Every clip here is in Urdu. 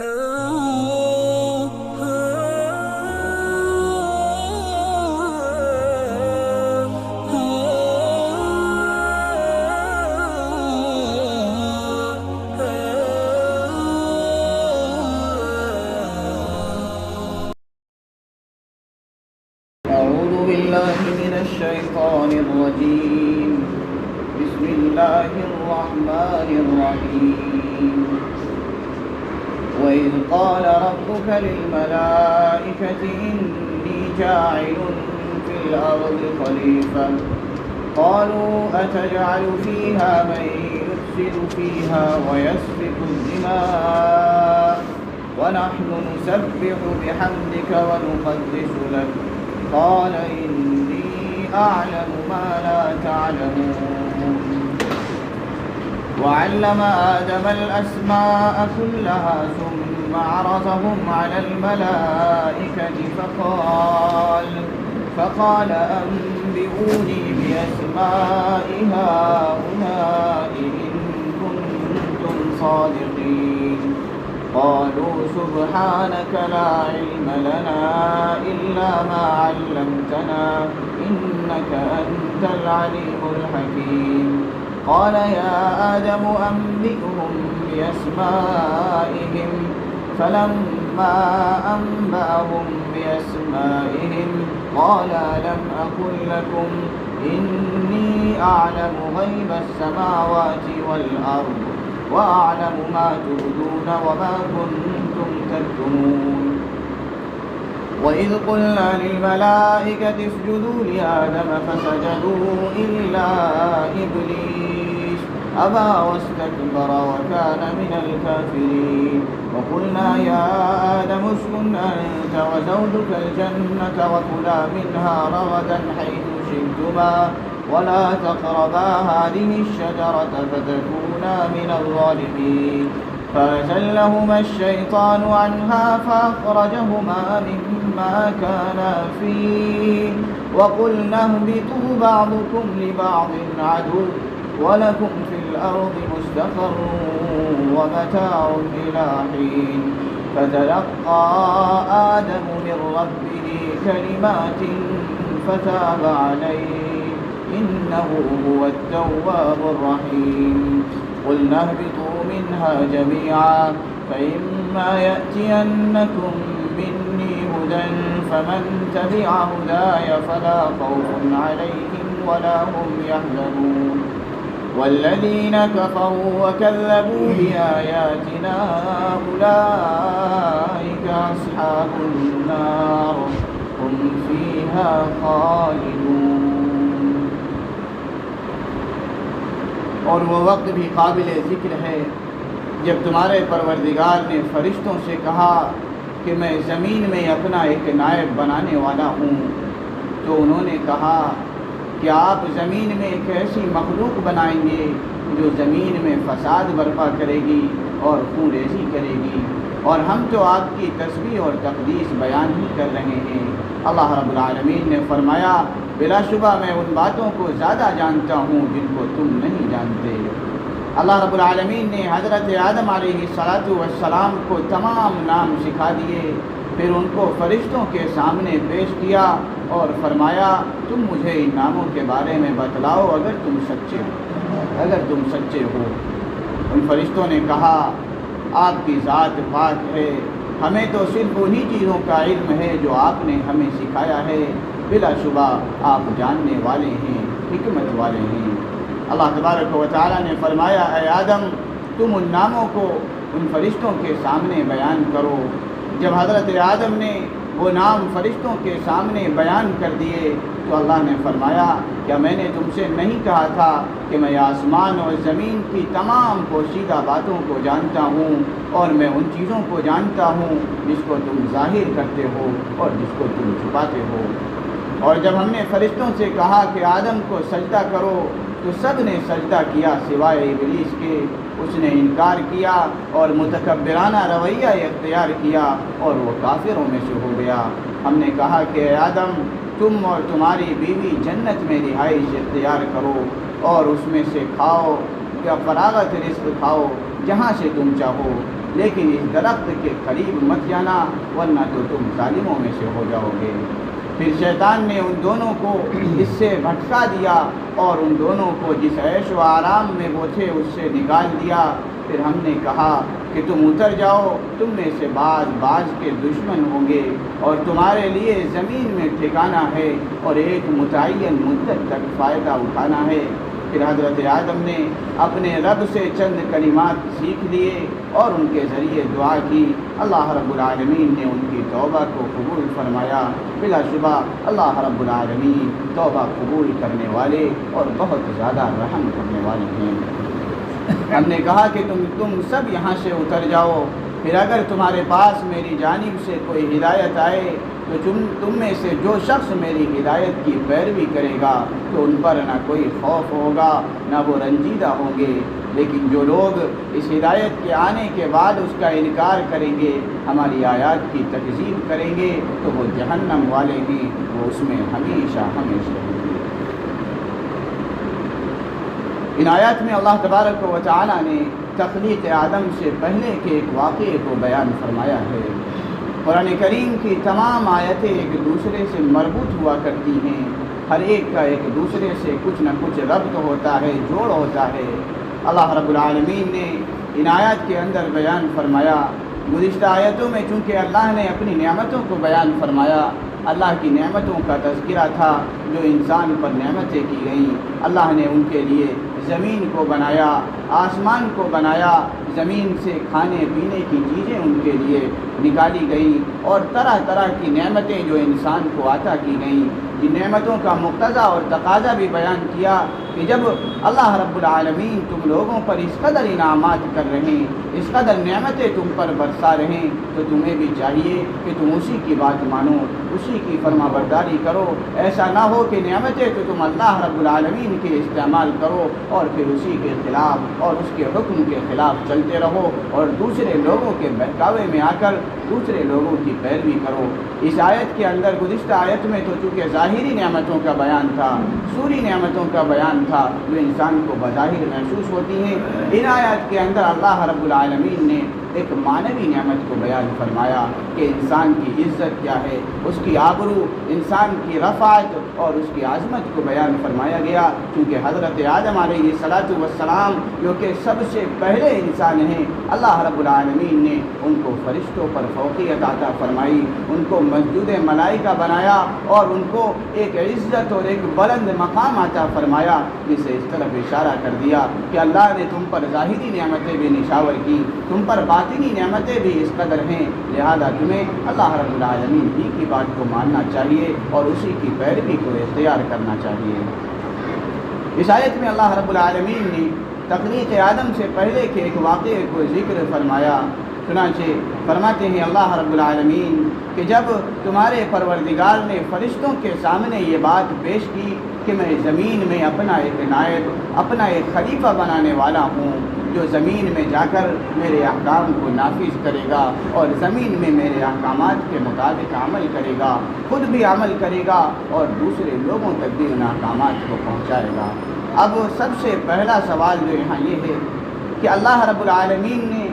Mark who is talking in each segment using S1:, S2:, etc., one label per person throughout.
S1: أعوذ بالله من الشيطان الرجيم. بسم الله الرحمن الرحيم. وإذ قال ربك للملائكة إني جاعل في الأرض خليفة قالوا أتجعل فيها من يفسد فيها ويسفك الدماء ونحن نسبح بحمدك ونقدس لك قال إني أعلم ما لا تعلمون. وعلم آدم الأسماء كلها ثم عرضهم على الملائكة فقال أنبئوني بأسماء هؤلاء إن كنتم صادقين. قالوا سبحانك لا علم لنا إلا ما علمتنا إنك أنت العليم الحكيم. قال يا آدم أنبئهم بأسمائهم فلما أنبأهم بأسمائهم قال لم أقل لكم إني أعلم غيب السماوات والأرض وأعلم ما تبدون وما كنتم تكتمون. وإذ قلنا للملائكة اسجدوا لآدم فسجدوا إلا إبليس أبى واستكبر وكان من الكافرين. وقلنا يا آدم اسكن أنت وزوجك الجنة وكلا منها رغدا حيث شئتما ولا تقربا هذه الشجرة فتكونا من الظالمين. فأزلهما الشيطان عنها فأخرجهما مما كانا فيه وقلنا اهبطوا بعضكم لبعض عدو ولكم في الأرض مستقر ومتاع إلى حين. فتلقى آدم من ربه كلمات فتاب عليه إنه هو التواب الرحيم. قلنا اهبطوا منها جميعا فإما يأتينكم مني هدى فمن تبع هداي فلا خوف عليهم ولا هم يحزنون. والذين كفروا وكذبوا بآياتنا أولئك أصحاب النار هم فيها خالدون. اور وہ وقت بھی قابل ذکر ہے جب تمہارے پروردگار نے فرشتوں سے کہا کہ میں زمین میں اپنا ایک نائب بنانے والا ہوں، تو انہوں نے کہا کہ آپ زمین میں ایک ایسی مخلوق بنائیں گے جو زمین میں فساد برپا کرے گی اور خون ریزی کرے گی، اور ہم تو آپ کی تسبیح اور تقدیس بیان ہی کر رہے ہیں۔ اللہ رب العالمین نے فرمایا بلا شبہ میں ان باتوں کو زیادہ جانتا ہوں جن کو تم نہیں جانتے۔ اللہ رب العالمین نے حضرت آدم علیہ السلام کو تمام نام سکھا دیے، پھر ان کو فرشتوں کے سامنے پیش کیا اور فرمایا تم مجھے ان ناموں کے بارے میں بتلاؤ اگر تم سچے ہو۔ ان فرشتوں نے کہا آپ کی ذات پاک ہے، ہمیں تو صرف انہی چیزوں کا علم ہے جو آپ نے ہمیں سکھایا ہے، بلا شبہ آپ جاننے والے ہیں، حکمت والے ہیں۔ اللہ تبارک و تعالیٰ نے فرمایا اے آدم تم ان ناموں کو ان فرشتوں کے سامنے بیان کرو۔ جب حضرت آدم نے وہ نام فرشتوں کے سامنے بیان کر دیے تو اللہ نے فرمایا کیا میں نے تم سے نہیں کہا تھا کہ میں آسمان اور زمین کی تمام پوشیدہ باتوں کو جانتا ہوں اور میں ان چیزوں کو جانتا ہوں جس کو تم ظاہر کرتے ہو اور جس کو تم چھپاتے ہو۔ اور جب ہم نے فرشتوں سے کہا کہ آدم کو سجدہ کرو تو سب نے سجدہ کیا سوائے ابلیس کے، اس نے انکار کیا اور متکبرانہ رویہ اختیار کیا اور وہ کافروں میں سے ہو گیا۔ ہم نے کہا کہ اے آدم تم اور تمہاری بیوی جنت میں رہائش اختیار کرو اور اس میں سے کھاؤ یا فراغت رزق کھاؤ جہاں سے تم چاہو، لیکن اس درخت کے قریب مت جانا ورنہ تو تم ظالموں میں سے ہو جاؤ گے۔ پھر شیطان نے ان دونوں کو اس سے بھٹکا دیا اور ان دونوں کو جس عیش و آرام میں وہ تھے اس سے نکال دیا۔ پھر ہم نے کہا کہ تم اتر جاؤ، تم میں سے بعض کے دشمن ہوں گے اور تمہارے لیے زمین میں ٹھکانہ ہے اور ایک متعین مدت تک فائدہ اٹھانا ہے۔ پھر حضرت آدم نے اپنے رب سے چند کلمات سیکھ لیے اور ان کے ذریعے دعا کی۔ اللہ رب العالمین نے ان کی توبہ کو قبول فرمایا۔ بلا شبہ اللہ رب العالمین توبہ قبول کرنے والے اور بہت زیادہ رحم کرنے والے ہیں۔ ہم نے کہا کہ تم سب یہاں سے اتر جاؤ، پھر اگر تمہارے پاس میری جانب سے کوئی ہدایت آئے تو تم میں سے جو شخص میری ہدایت کی پیروی کرے گا تو ان پر نہ کوئی خوف ہوگا نہ وہ رنجیدہ ہوں گے، لیکن جو لوگ اس ہدایت کے آنے کے بعد اس کا انکار کریں گے، ہماری آیات کی تکذیب کریں گے تو وہ جہنم والے ہیں، وہ اس میں ہمیشہ ہمیشہ رہیں گے۔ ان آیات میں اللہ تبارک و تعالی نے تخلیق آدم سے پہلے کے ایک واقعے کو بیان فرمایا ہے۔ قرآن کریم کی تمام آیتیں ایک دوسرے سے مربوط ہوا کرتی ہیں، ہر ایک کا ایک دوسرے سے کچھ نہ کچھ ربط ہوتا ہے، جوڑ ہوتا ہے۔ اللہ رب العالمین نے ان آیات کے اندر بیان فرمایا، گزشتہ آیتوں میں چونکہ اللہ نے اپنی نعمتوں کو بیان فرمایا، اللہ کی نعمتوں کا تذکرہ تھا جو انسان پر نعمتیں کی گئیں۔ اللہ نے ان کے لیے زمین کو بنایا، آسمان کو بنایا، زمین سے کھانے پینے کی چیزیں ان کے لیے نکالی گئیں اور طرح طرح کی نعمتیں جو انسان کو عطا کی گئیں۔ ان نعمتوں کا مقتضا اور تقاضا بھی بیان کیا کہ جب اللہ رب العالمین تم لوگوں پر اس قدر انعامات کر رہے ہیں، اس قدر نعمتیں تم پر برسا رہے ہیں، تو تمہیں بھی چاہیے کہ تم اسی کی بات مانو، اسی کی فرما برداری کرو۔ ایسا نہ ہو کہ نعمتیں تو تم اللہ رب العالمین کے استعمال کرو اور پھر اسی کے خلاف اور اس کے حکم کے خلاف چلتے رہو اور دوسرے لوگوں کے بہکاوے میں آ کر دوسرے لوگوں کی پیروی کرو۔ اس آیت کے اندر گزشتہ آیت میں تو چونکہ ظاہری نعمتوں کا بیان تھا، سوری نعمتوں کا بیان تھا جو انسان کو بظاہر محسوس ہوتی ہیں، ان آیات کے اندر اللہ رب العالمین نے ایک معنوی نعمت کو بیان فرمایا کہ انسان کی عزت کیا ہے، اس کی آبرو، انسان کی رفعت اور اس کی عظمت کو بیان فرمایا گیا، کیونکہ حضرت آدم علیہ السلام جو کہ سب سے پہلے انسان ہیں، اللہ رب العالمین نے ان کو فرشتوں پر فوقیت عطا فرمائی، ان کو مسجود ملائکہ بنایا اور ان کو ایک عزت اور ایک بلند مقام عطا فرمایا، جسے اس طرف اشارہ کر دیا کہ اللہ نے تم پر ظاہری نعمتیں بھی نشاور کی، تم پر باطنی نعمتیں بھی اس قدر ہیں، لہذا تمہیں اللہ رب العالمین ہی کی بات کو ماننا چاہیے اور اسی کی پیروی کو اختیار کرنا چاہیے۔ اس آیت میں اللہ رب العالمین نے تخلیق آدم سے پہلے کے ایک واقعے کو ذکر فرمایا۔ چنانچہ فرماتے ہیں اللہ رب العالمین کہ جب تمہارے پروردگار نے فرشتوں کے سامنے یہ بات پیش کی کہ میں زمین میں اپنا ایک نائب، اپنا ایک خلیفہ بنانے والا ہوں جو زمین میں جا کر میرے احکام کو نافذ کرے گا اور زمین میں میرے احکامات کے مطابق عمل کرے گا، خود بھی عمل کرے گا اور دوسرے لوگوں تک بھی ان احکامات کو پہنچائے گا۔ اب سب سے پہلا سوال جو یہاں یہ ہے کہ اللہ رب العالمین نے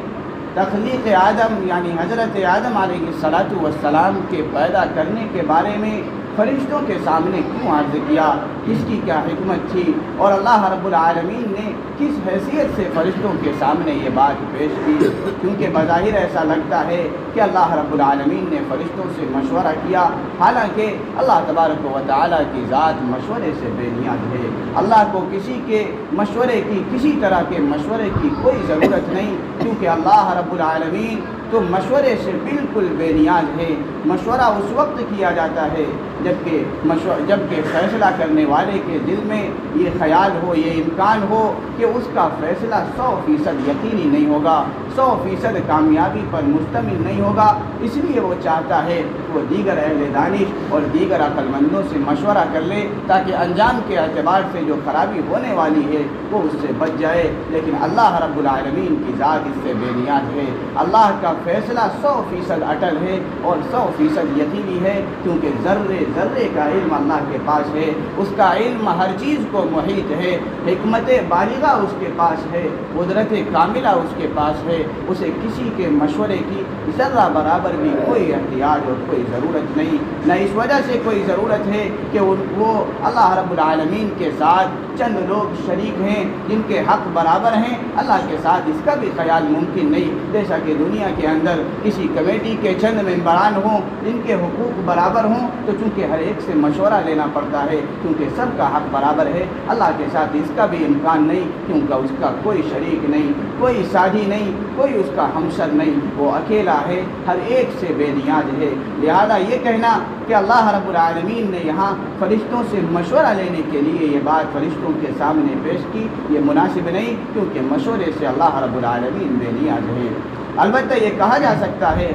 S1: تخلیق آدم یعنی حضرت آدم علیہ السلام کے پیدا کرنے کے بارے میں فرشتوں کے سامنے کیوں عرض کیا، اس کی کیا حکمت تھی اور اللہ رب العالمین نے کس حیثیت سے فرشتوں کے سامنے یہ بات پیش کی؟ کیونکہ بظاہر ایسا لگتا ہے کہ اللہ رب العالمین نے فرشتوں سے مشورہ کیا، حالانکہ اللہ تبارک و تعالیٰ کی ذات مشورے سے بے نیاز ہے۔ اللہ کو کسی کے مشورے کی، کسی طرح کے مشورے کی کوئی ضرورت نہیں، کیونکہ اللہ رب العالمین تو مشورے سے بالکل بے نیاز ہے۔ مشورہ اس وقت کیا جاتا ہے جبکہ فیصلہ کرنے والے کے دل میں یہ خیال ہو، یہ امکان ہو کہ اس کا فیصلہ 100% یقینی نہیں ہوگا، 100% کامیابی پر مشتمل نہیں ہوگا، اس لیے وہ چاہتا ہے کہ وہ دیگر اہل دانش اور دیگر عقل مندوں سے مشورہ کر لے تاکہ انجام کے اعتبار سے جو خرابی ہونے والی ہے وہ اس سے بچ جائے۔ لیکن اللہ رب العالمین کی ذات اس سے بے نیاز ہے، اللہ کا فیصلہ 100% اٹل ہے اور 100% یقینی ہے، کیونکہ ذرے ذرے کا علم اللہ کے پاس ہے، اس کا کا علم ہر چیز کو محیط ہے، حکمت بالغہ اس کے پاس ہے، قدرت کاملہ اس کے پاس ہے، اسے کسی کے مشورے کی ذرہ برابر بھی کوئی احتیاج اور کوئی ضرورت نہیں، نہ اس وجہ سے کوئی ضرورت ہے کہ وہ اللہ رب العالمین کے ساتھ چند لوگ شریک ہیں جن کے حق برابر ہیں، اللہ کے ساتھ اس کا بھی خیال ممکن نہیں، جیسا کہ دنیا کے اندر کسی کمیٹی کے چند ممبران ہوں جن کے حقوق برابر ہوں تو چونکہ ہر ایک سے مشورہ لینا پڑتا ہے کیونکہ سب کا حق برابر ہے، اللہ کے ساتھ اس کا بھی امکان نہیں کیونکہ اس کا کوئی شریک نہیں، کوئی ساتھی نہیں، کوئی اس کا ہمسر نہیں، وہ اکیلا ہے، ہر ایک سے بے نیاز ہے۔ لہذا یہ کہنا کہ اللہ رب العالمین نے یہاں فرشتوں سے مشورہ لینے کے لیے یہ بات فرشتوں کے سامنے پیش کی، یہ مناسب نہیں کیونکہ مشورے سے اللہ رب العالمین بے نیاز ہے۔ البتہ یہ کہا جا سکتا ہے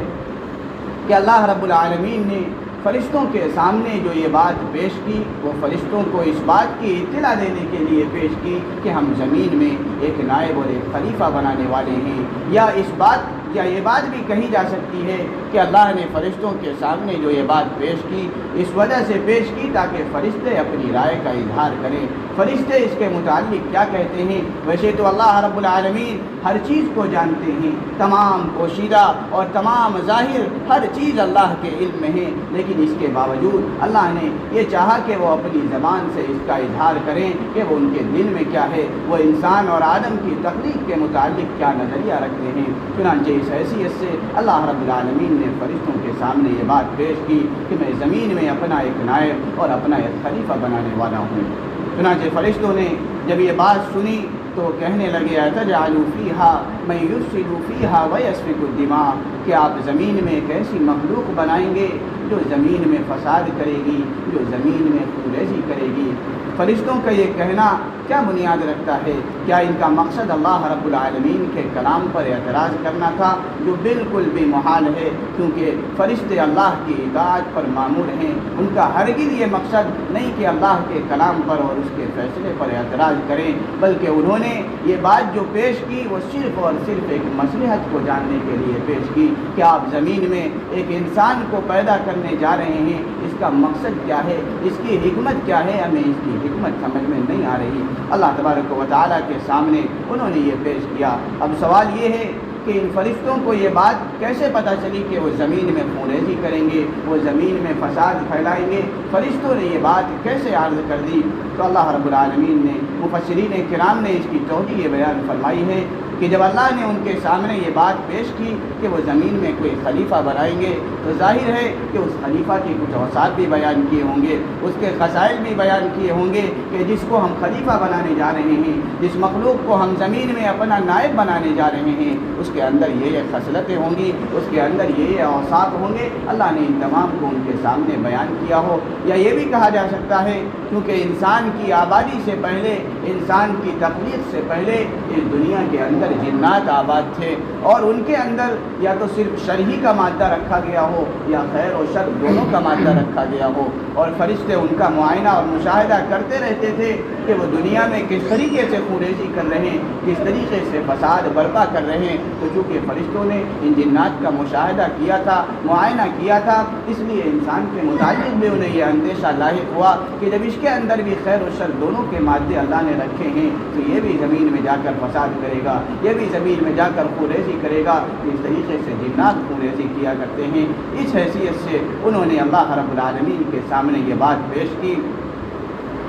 S1: کہ اللہ رب العالمین نے فرشتوں کے سامنے جو یہ بات پیش کی وہ فرشتوں کو اس بات کی اطلاع دینے کے لیے پیش کی کہ ہم زمین میں ایک نائب اور ایک خلیفہ بنانے والے ہیں، یا یہ بات بھی کہی جا سکتی ہے کہ اللہ نے فرشتوں کے سامنے جو یہ بات پیش کی اس وجہ سے پیش کی تاکہ فرشتے اپنی رائے کا اظہار کریں، فرشتے اس کے متعلق کیا کہتے ہیں۔ ویسے تو اللہ رب العالمین ہر چیز کو جانتے ہیں، تمام پوشیدہ اور تمام ظاہر ہر چیز اللہ کے علم میں ہے، لیکن اس کے باوجود اللہ نے یہ چاہا کہ وہ اپنی زبان سے اس کا اظہار کریں کہ وہ ان کے دل میں کیا ہے، وہ انسان اور آدم کی تخلیق کے متعلق کیا نظریہ رکھتے ہیں۔ چنانچہ اس حیثیت سے اللہ رب العالمین نے فرشتوں کے سامنے یہ بات پیش کی کہ میں زمین میں اپنا ایک نائب اور اپنا ایک خلیفہ بنانے والا ہوں۔ چنانچہ فرشتوں نے جب یہ بات سنی تو کہنے لگے اتجعل فیہا من یفسد فیہا ویسفک الدماء، کہ آپ زمین میں ایک ایسی مخلوق بنائیں گے جو زمین میں فساد کرے گی، جو زمین میں خون ریزی کرے گی۔ فرشتوں کا یہ کہنا کیا بنیاد رکھتا ہے؟ کیا ان کا مقصد اللہ رب العالمین کے کلام پر اعتراض کرنا تھا، جو بالکل بھی محال ہے کیونکہ فرشتے اللہ کی اطاعت پر مامور ہیں، ان کا ہرگز یہ مقصد نہیں کہ اللہ کے کلام پر اور اس کے فیصلے پر اعتراض کریں، بلکہ انہوں نے یہ بات جو پیش کی وہ صرف اور صرف ایک مصلحت کو جاننے کے لیے پیش کی کہ آپ زمین میں ایک انسان کو پیدا کرنے جا رہے ہیں، اس کا مقصد کیا ہے، اس کی حکمت کیا ہے، ہمیں اس کی حکمت سمجھ میں نہیں آ رہی۔ اللہ تبارک و تعالیٰ کے سامنے انہوں نے یہ پیش کیا۔ اب سوال یہ ہے کہ ان فرشتوں کو یہ بات کیسے پتہ چلی کہ وہ زمین میں خون ریزی کریں گے، وہ زمین میں فساد پھیلائیں گے؟ فرشتوں نے یہ بات کیسے عرض کر دی؟ تو اللہ رب العالمین نے، مفسرین کرام نے اس کی توضیح بیان فرمائی ہے کہ جب اللہ نے ان کے سامنے یہ بات پیش کی کہ وہ زمین میں کوئی خلیفہ بنائیں گے تو ظاہر ہے کہ اس خلیفہ کی کچھ اوصاف بھی بیان کیے ہوں گے، اس کے خصائل بھی بیان کیے ہوں گے کہ جس کو ہم خلیفہ بنانے جا رہے ہیں، جس مخلوق کو ہم زمین میں اپنا نائب بنانے جا رہے ہیں، اس کے اندر یہ خصلتیں ہوں گی، اس کے اندر یہ اوصاف ہوں گے۔ اللہ نے ان تمام کو ان کے سامنے بیان کیا ہو، یا یہ بھی کہا جا سکتا ہے کیونکہ انسان کی آبادی سے پہلے، انسان کی تخلیق سے پہلے اس دنیا کے اندر جنات آباد تھے، اور ان کے اندر یا تو صرف شر ہی کا مادہ رکھا گیا ہو یا خیر و شر دونوں کا مادہ رکھا گیا ہو، اور فرشتے ان کا معائنہ اور مشاہدہ کرتے رہتے تھے کہ وہ دنیا میں کس طریقے سے خوریزی کر رہے ہیں، کس طریقے سے فساد برپا کر رہے ہیں۔ تو چونکہ فرشتوں نے ان جنات کا مشاہدہ کیا تھا، معائنہ کیا تھا، اس لیے انسان کے متعلق بھی انہیں یہ اندیشہ لاحق ہوا کہ جب اس کے اندر بھی خیر و شر دونوں کے مادے اللہ نے رکھے ہیں تو یہ بھی زمین میں جا کر فساد کرے گا، یہ بھی زمین میں جا کر خوریزی کرے گا۔ اس طریقے سے جنات خوریزی کیا کرتے ہیں۔ اس حیثیت سے انہوں نے اللہ رب العالمین کے سامنے یہ بات پیش کی،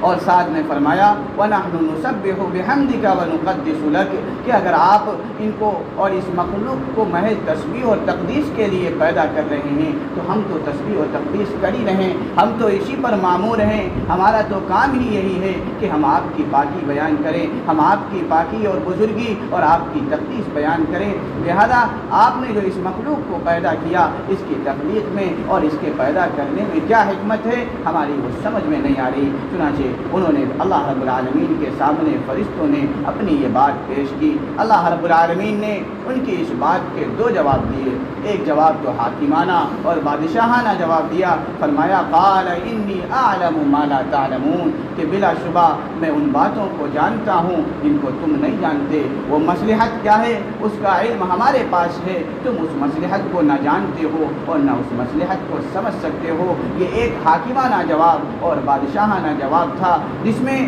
S1: اور ساتھ میں فرمایا وَنَحْنُ نُسَبِّحُ بِحَمْدِكَ وَنُقَدِّسُ لَكَ، کہ اگر آپ ان کو اور اس مخلوق کو محض تسبیح اور تقدیس کے لیے پیدا کر رہے ہیں تو ہم تو تسبیح اور تقدیس کر ہی رہیں، ہم تو اسی پر مامور ہیں، ہمارا تو کام ہی یہی ہے کہ ہم آپ کی پاکی بیان کریں، ہم آپ کی پاکی اور بزرگی اور آپ کی تقدیس بیان کریں۔ لہذا آپ نے جو اس مخلوق کو پیدا کیا، اس کی تخلیق میں اور اس کے پیدا کرنے میں کیا حکمت ہے، ہماری وہ سمجھ میں نہیں آ رہی۔ چنانچہ انہوں نے اللہ رب العالمین کے سامنے فرشتوں نے اپنی یہ بات پیش کی۔ اللہ رب العالمین نے ان کی اس بات کے دو جواب دیے، ایک جواب تو حاکمانہ اور بادشاہانہ جواب دیا، فرمایا قال انی اعلم ما لا تعلمون، کہ بلا شبہ میں ان باتوں کو جانتا ہوں جن کو تم نہیں جانتے۔ وہ مصلحت کیا ہے اس کا علم ہمارے پاس ہے، تم اس مصلحت کو نہ جانتے ہو اور نہ اس مصلحت کو سمجھ سکتے ہو۔ یہ ایک حاکمانہ جواب اور بادشاہانہ جواب تھا۔ تھا، جس میں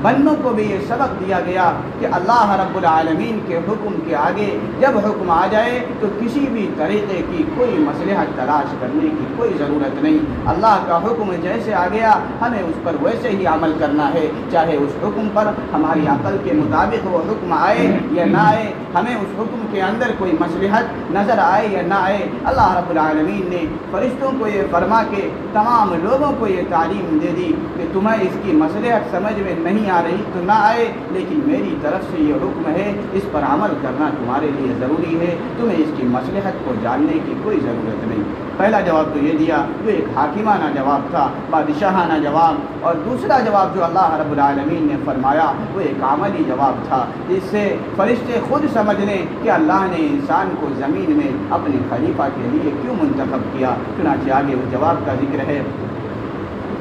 S1: بندوں کو بھی یہ سبق دیا گیا کہ اللہ رب العالمین کے حکم کے آگے جب حکم آ جائے تو کسی بھی طریقے کی کوئی مصلحت تلاش کرنے کی کوئی ضرورت نہیں۔ اللہ کا حکم جیسے آ گیا ہمیں اس پر ویسے ہی عمل کرنا ہے، چاہے اس حکم پر ہماری عقل کے مطابق وہ حکم آئے یا نہ آئے، ہمیں اس حکم کے اندر کوئی مصلحت نظر آئے یا نہ آئے۔ اللہ رب العالمین نے فرشتوں کو یہ فرما کے تمام لوگوں کو یہ تعلیم دے دی کہ تمہیں اس کی مصلحت سمجھ میں نہیں آ رہی تو نہ آئے، لیکن میری طرف سے یہ حکم ہے، اس پر عمل کرنا تمہارے لیے ضروری ہے، تمہیں اس کی مصلحت کو جاننے کی کوئی ضرورت نہیں۔ پہلا جواب تو یہ دیا جو ایک حاکمانہ جواب تھا، بادشاہانہ جواب، اور دوسرا جواب جو اللہ رب العالمین نے فرمایا وہ ایک عملی جواب تھا، جس سے فرشتے خود سمجھ لیں کہ اللہ نے انسان کو زمین میں اپنے خلیفہ کے لیے کیوں منتخب کیا۔ چنانچہ آگے اس جواب کا ذکر ہے،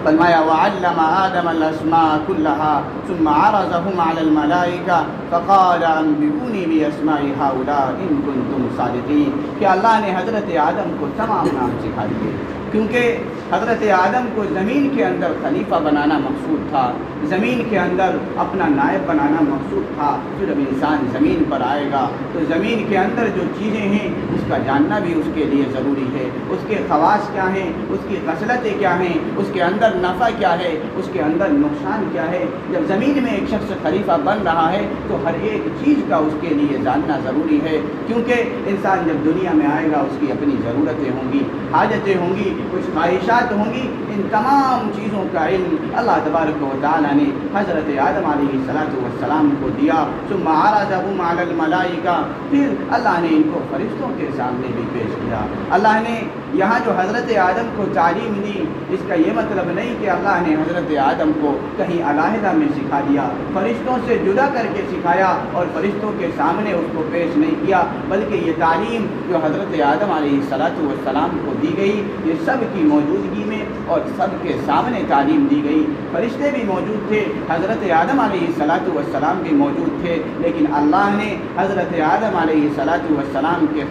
S1: فرمایا وَعَلَّمَ آدَمَ الْأَسْمَاءَ كُلَّهَا ثُمَّ عَرَضَهُمْ عَلَى الْمَلَائِكَةِ فَقَالَ أَنبِئُونِي بِأَسْمَاءِ هَؤُلَاءِ إِن كُنتُمْ صَادِقِينَ کہ اللہ نے حضرت آدم کو تمام نام سکھا دیے، کیونکہ حضرت آدم کو زمین کے اندر خلیفہ بنانا مقصود تھا، زمین کے اندر اپنا نائب بنانا مقصود تھا۔ جو جب انسان زمین پر آئے گا تو زمین کے اندر جو چیزیں ہیں اس کا جاننا بھی اس کے لیے ضروری ہے، اس کے خواص کیا ہیں، اس کی خصلتیں کیا ہیں، اس کے اندر نفع کیا ہے، اس کے اندر نقصان کیا ہے۔ جب زمین میں ایک شخص خلیفہ بن رہا ہے تو ہر ایک چیز کا اس کے لیے جاننا ضروری ہے، کیونکہ انسان جب دنیا میں آئے گا اس کی اپنی ضرورتیں ہوں گی، حاجتیں ہوں گی، کچھ خواہشات ہوں گی، ان تمام چیزوں کا علم اللہ تبارک و تعالیٰ نے حضرت آدم علیہ السلام کو دیا۔ ثم عرضهم علی الملائکہ، پھر اللہ نے ان کو فرشتوں کے سامنے بھی پیش کیا۔ اللہ نے یہاں جو حضرت آدم کو تعلیم دی، اس کا یہ مطلب نہیں کہ اللہ نے حضرت آدم کو کہیں علیحدہ میں سکھا دیا، فرشتوں سے جدا کر کے سکھایا اور فرشتوں کے سامنے اس کو پیش نہیں کیا، بلکہ یہ تعلیم جو حضرت آدم علیہ السلام کو دی گئی یہ سب کی موجودگی میں اور سب کے سامنے تعلیم دی گئی۔ فرشتے بھی موجود تھے، حضرت آدم علیہ السلام بھی موجود تھے، لیکن اللہ نے حضرت آدم علیہ السلام کے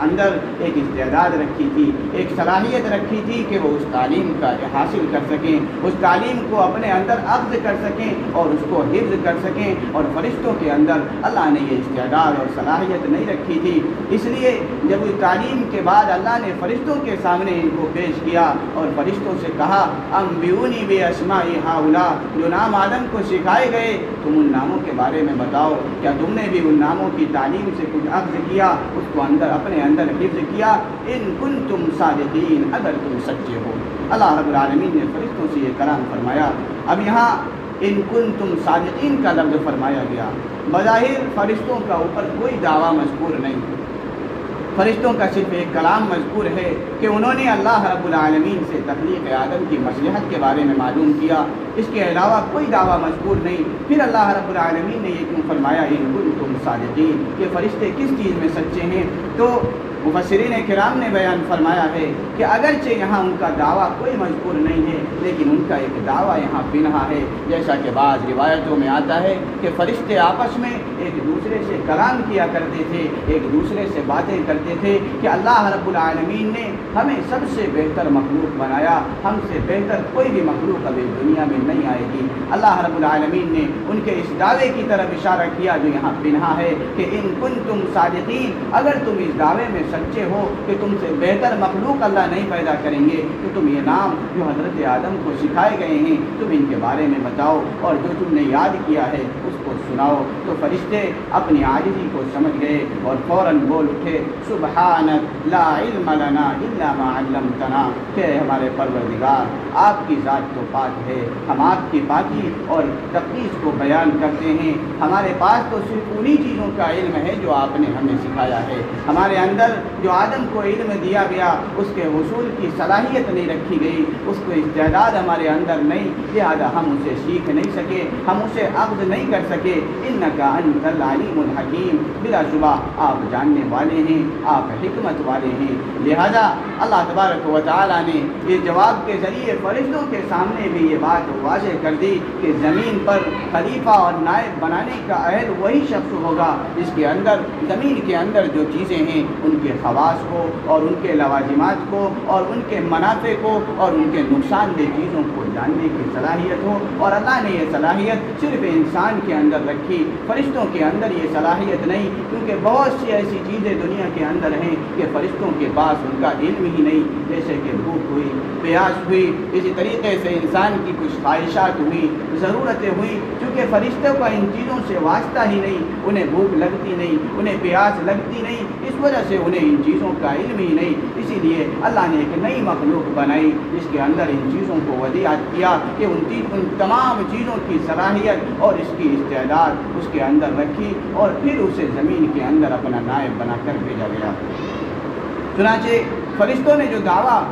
S1: اندر ایک استعداد رکھی تھی، ایک صلاحیت رکھی تھی کہ وہ اس تعلیم کا حاصل کر سکیں، اس تعلیم کو اپنے اندر اخذ کر سکیں اور اس کو حفظ کر سکیں، اور فرشتوں کے اندر اللہ نے یہ استعداد اور صلاحیت نہیں رکھی تھی۔ اس لیے جب اس تعلیم کے بعد اللہ نے فرشتوں کے سامنے ان کو پیش کیا اور فرشتوں سے کہا انبئونی باسماء ہؤلاء، جو نام آدم کو سکھائے گئے تم ان ناموں کے بارے میں بتاؤ، کیا تم نے بھی ان ناموں کی تعلیم سے کچھ اخذ کیا، اس کو اپنے اندر حفظ کیا، ان کنتم صادقین، اگر تم سچے ہو۔ اللہ رب العالمین نے فرشتوں سے یہ کلام فرمایا۔ اب یہاں ان کنتم صادقین کا لفظ فرمایا گیا، بظاہر فرشتوں کا اوپر کوئی دعویٰ مذکور نہیں، فرشتوں کا صرف ایک کلام مذکور ہے کہ انہوں نے اللہ رب العالمین سے تخلیق آدم کی مصلحت کے بارے میں معلوم کیا، اس کے علاوہ کوئی دعویٰ مذکور نہیں۔ پھر اللہ رب العالمین نے یہ کیوں فرمایا ان کنتم صادقین، کہ فرشتے کس چیز میں سچے ہیں؟ تو مفسرین کرام نے بیان فرمایا ہے کہ اگرچہ یہاں ان کا دعویٰ کوئی مذکور نہیں ہے، لیکن ان کا ایک دعویٰ یہاں پنہا ہے، جیسا کہ بعض روایتوں میں آتا ہے کہ فرشتے آپس میں ایک دوسرے سے کلام کیا کرتے تھے، ایک دوسرے سے باتیں کرتے تھے کہ اللہ رب العالمین نے ہمیں سب سے بہتر مخلوق بنایا، ہم سے بہتر کوئی بھی مخلوق ابھی دنیا میں نہیں آئے گی۔ اللہ رب العالمین نے ان کے اس دعوے کی طرف اشارہ کیا جو یہاں پنہا ہے کہ ان کنتم صادقین، اگر تم اس دعوے میں سچے ہو کہ تم سے بہتر مخلوق اللہ نہیں پیدا کریں گے تو تم یہ نام جو حضرت آدم کو سکھائے گئے ہیں تم ان کے بارے میں بتاؤ، اور جو تم نے یاد کیا ہے اس کو سناؤ۔ تو فرشتے اپنی عاجزی کو سمجھ گئے اور فوراً بول اٹھے سبحانک لا علم لنا الا ما علمتنا، کہ ہمارے پروردگار آپ کی ذات تو پاک ہے، ہم آپ کی پاکی اور تقدیس کو بیان کرتے ہیں، ہمارے پاس تو صرف انہی چیزوں کا علم ہے جو آپ نے ہمیں سکھایا ہے، ہمارے اندر جو آدم کو علم دیا گیا اس کے حصول کی صلاحیت نہیں رکھی گئی، اس کو استعداد ہمارے اندر نہیں، لہذا ہم اسے سیکھ نہیں سکے، ہم اسے اخذ نہیں کر سکے۔ انک انت العلیم الحکیم، بلا شبہ آپ جاننے والے ہیں، آپ حکمت والے ہیں۔ لہذا اللہ تبارک و تعالیٰ نے یہ جواب کے ذریعے فرشتوں کے سامنے بھی یہ بات واضح کر دی کہ زمین پر خلیفہ اور نائب بنانے کا اہل وہی شخص ہوگا جس کے اندر زمین کے اندر جو چیزیں ہیں ان کی خواص کو اور ان کے لوازمات کو اور ان کے منافع کو اور ان کے نقصان دہ چیزوں کو جاننے کی صلاحیت ہو. اور اللہ نے یہ صلاحیت صرف انسان کے اندر رکھی، فرشتوں کے اندر یہ صلاحیت نہیں، کیونکہ بہت سی ایسی چیزیں دنیا کے اندر ہیں کہ فرشتوں کے پاس ان کا علم ہی نہیں، جیسے کہ بھوک ہوئی، پیاس ہوئی، اسی طریقے سے انسان کی کچھ خواہشات ہوئی، ضرورتیں ہوئی، چونکہ فرشتوں کا ان چیزوں سے واسطہ ہی نہیں، انہیں بھوک لگتی نہیں، انہیں پیاس لگتی نہیں، اس وجہ سے انہیں ان چیزوں کا علم ہی نہیں. اسی لیے اللہ نے ایک نئی مخلوق بنائی جس کے اندر ان چیزوں کو ودیعت کیا کہ ان تمام چیزوں کی صلاحیت اور اس کی استعداد اس کے اندر رکھی، اور پھر اسے زمین کے اندر اپنا نائب بنا کر بھیجا گیا. چنانچہ فرشتوں نے جو دعویٰ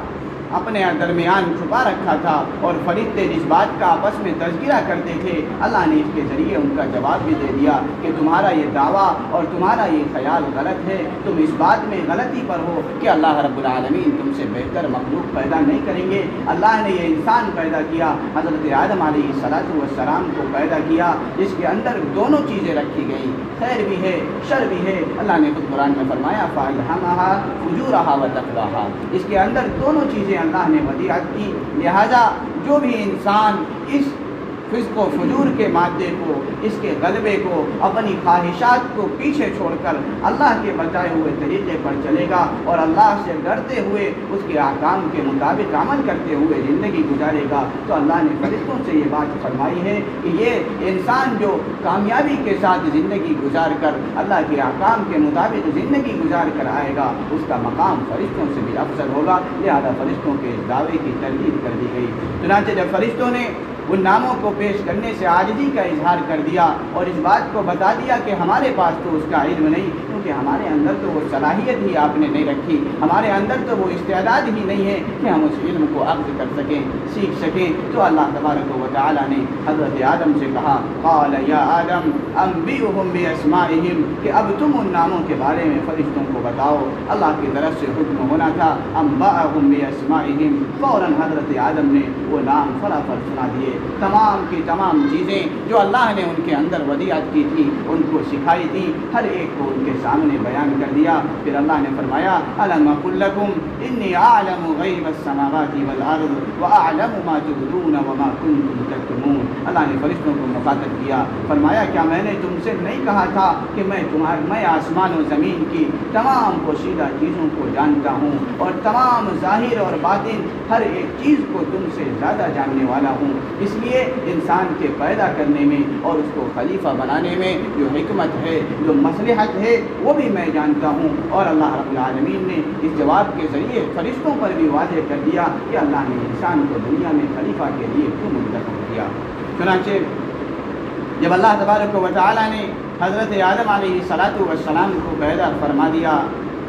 S1: اپنے درمیان چھپا رکھا تھا اور فرشتے جس بات کا آپس میں تذکرہ کرتے تھے، اللہ نے اس کے ذریعے ان کا جواب بھی دے دیا کہ تمہارا یہ دعویٰ اور تمہارا یہ خیال غلط ہے، تم اس بات میں غلطی پر ہو کہ اللہ رب العالمین تم سے بہتر مخلوق پیدا نہیں کریں گے. اللہ نے یہ انسان پیدا کیا، حضرت آدم علیہ السلام کو پیدا کیا، جس کے اندر دونوں چیزیں رکھی گئیں، خیر بھی ہے شر بھی ہے. اللہ نے خود قرآن میں فرمایا فَأَلْهَمَهَا فُجُورَهَا وَتَقْوَاهَا، اس کے اندر دونوں چیزیں اللہ نے ودیعت کی. لہذا جو بھی انسان اس فسق و فجور کے مادے کو، اس کے غلبے کو، اپنی خواہشات کو پیچھے چھوڑ کر اللہ کے بتائے ہوئے طریقے پر چلے گا اور اللہ سے ڈرتے ہوئے اس کے احکام کے مطابق عمل کرتے ہوئے زندگی گزارے گا، تو اللہ نے فرشتوں سے یہ بات فرمائی ہے کہ یہ انسان جو کامیابی کے ساتھ زندگی گزار کر اللہ کے احکام کے مطابق زندگی گزار کر آئے گا، اس کا مقام فرشتوں سے بھی افضل ہوگا. لہذا فرشتوں کے اس دعوے کی تردید کر دی گئی. چنانچہ جب فرشتوں نے ان ناموں کو پیش کرنے سے عاجزی کا اظہار کر دیا اور اس بات کو بتا دیا کہ ہمارے پاس تو اس کا علم نہیں، کیونکہ ہمارے اندر تو وہ صلاحیت ہی آپ نے نہیں رکھی، ہمارے اندر تو وہ استعداد ہی نہیں ہے کہ ہم اس علم کو اخذ کر سکیں، سیکھ سکیں. تو اللہ تبارک و تعالیٰ نے حضرت آدم سے کہا قال یا آدم انبئهم باسمائهم، کہ اب تم ان ناموں کے بارے میں فرشتوں کو بتاؤ. اللہ کی طرف سے حکم ہونا تھا انبأهم باسمائهم، فوراً حضرت آدم نے وہ نام فٹافٹ سنا دیے. تمام کی تمام چیزیں جو اللہ نے ان کے اندر ودیعت کی تھی ان کو سکھائی تھی، ہر ایک کو ان کے سامنے بیان کر دیا. پھر اللہ نے فرمایا الم اقل لکم انی اعلم غیب السماوات والارض واعلم ما تبدون وما کنتم تکتمون. اللہ نے فرشتوں کو مخاطب کیا، فرمایا کیا میں نے تم سے نہیں کہا تھا کہ میں آسمان و زمین کی تمام پوشیدہ چیزوں کو جانتا ہوں اور تمام ظاہر اور باطن ہر ایک چیز کو تم سے زیادہ جاننے والا ہوں. اس لیے انسان کے پیدا کرنے میں اور اس کو خلیفہ بنانے میں جو حکمت ہے، جو مصلحت ہے، وہ بھی میں جانتا ہوں. اور اللہ رب العالمین نے اس جواب کے ذریعے فرشتوں پر بھی واضح کر دیا کہ اللہ نے انسان کو دنیا میں خلیفہ کے لیے کیوں منتخب کیا. چنانچہ جب اللہ تبارک و تعالیٰ نے حضرت آدم علیہ السلام کو پیدا فرما دیا،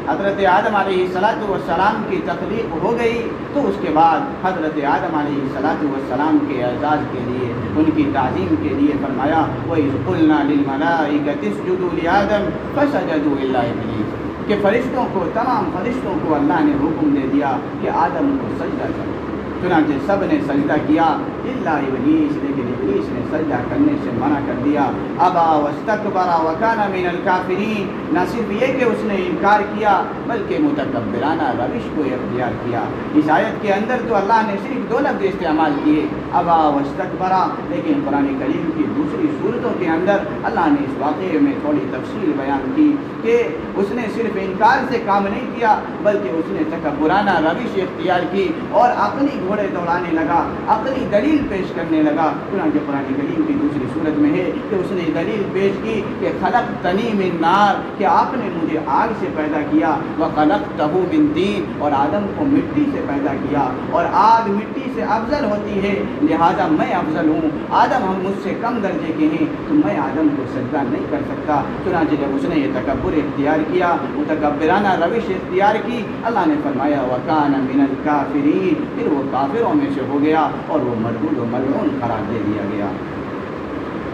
S1: حضرت آدم علیہ السلام کی تخلیق ہو گئی، تو اس کے بعد حضرت آدم علیہ السلام کے اعزاز کے لیے، ان کی تعظیم کے لیے فرمایا وَإِذْ قُلْنَا لِلْمَلَائِكَةِ اسْجُدُوا لِآدَمَ فَسَجَدُوا إِلَّا إِبْلِيسَ، کہ فرشتوں کو، تمام فرشتوں کو اللہ نے حکم دے دیا کہ آدم کو سجدہ کرو. چنانچہ سب نے سجدہ کیا الا ابلیس، لیکن ابلیس نے سجدہ کرنے سے منع کر دیا. ابا واستکبر وکان من الکافرین، نہ صرف یہ کہ اس نے انکار کیا بلکہ متکبرانہ روش کو اختیار کیا. اس آیت کے اندر تو اللہ نے صرف دو لفظ استعمال کیے، ابا واستکبر، لیکن قرآن کریم کی دوسری صورتوں کے اندر اللہ نے اس واقعے میں تھوڑی تفصیل بیان کی کہ اس نے صرف انکار سے کام نہیں کیا بلکہ اس نے تکبرانہ روش اختیار کی اور اپنی گھوڑے دوڑانے لگا، اپنی دلیل پیش کرنے لگا. چنانچہ قرآن کریم کی دوسری صورت میں ہے کہ اس نے دلیل پیش کی کہ خلقتنی من نار، کہ آپ نے مجھے آگ سے پیدا کیا، وخلقتہ من طین، اور آدم کو مٹی سے پیدا کیا، اور آگ مٹی سے افضل ہوتی ہے لہذا میں افضل ہوں. آدم ہم مجھ سے کم درجے کے ہیں تو میں آدم کو سجدہ نہیں کر سکتا. چنانچہ جب اس نے یہ تکبر اختیار کیا، متکبرانہ روش اختیار کی، اللہ نے فرمایا وَكَانَ مِنَ الْكَافِرِينَ، پھر وہ کافروں میں سے ہو گیا اور وہ مردود و ملعون قرار دے دیا گیا.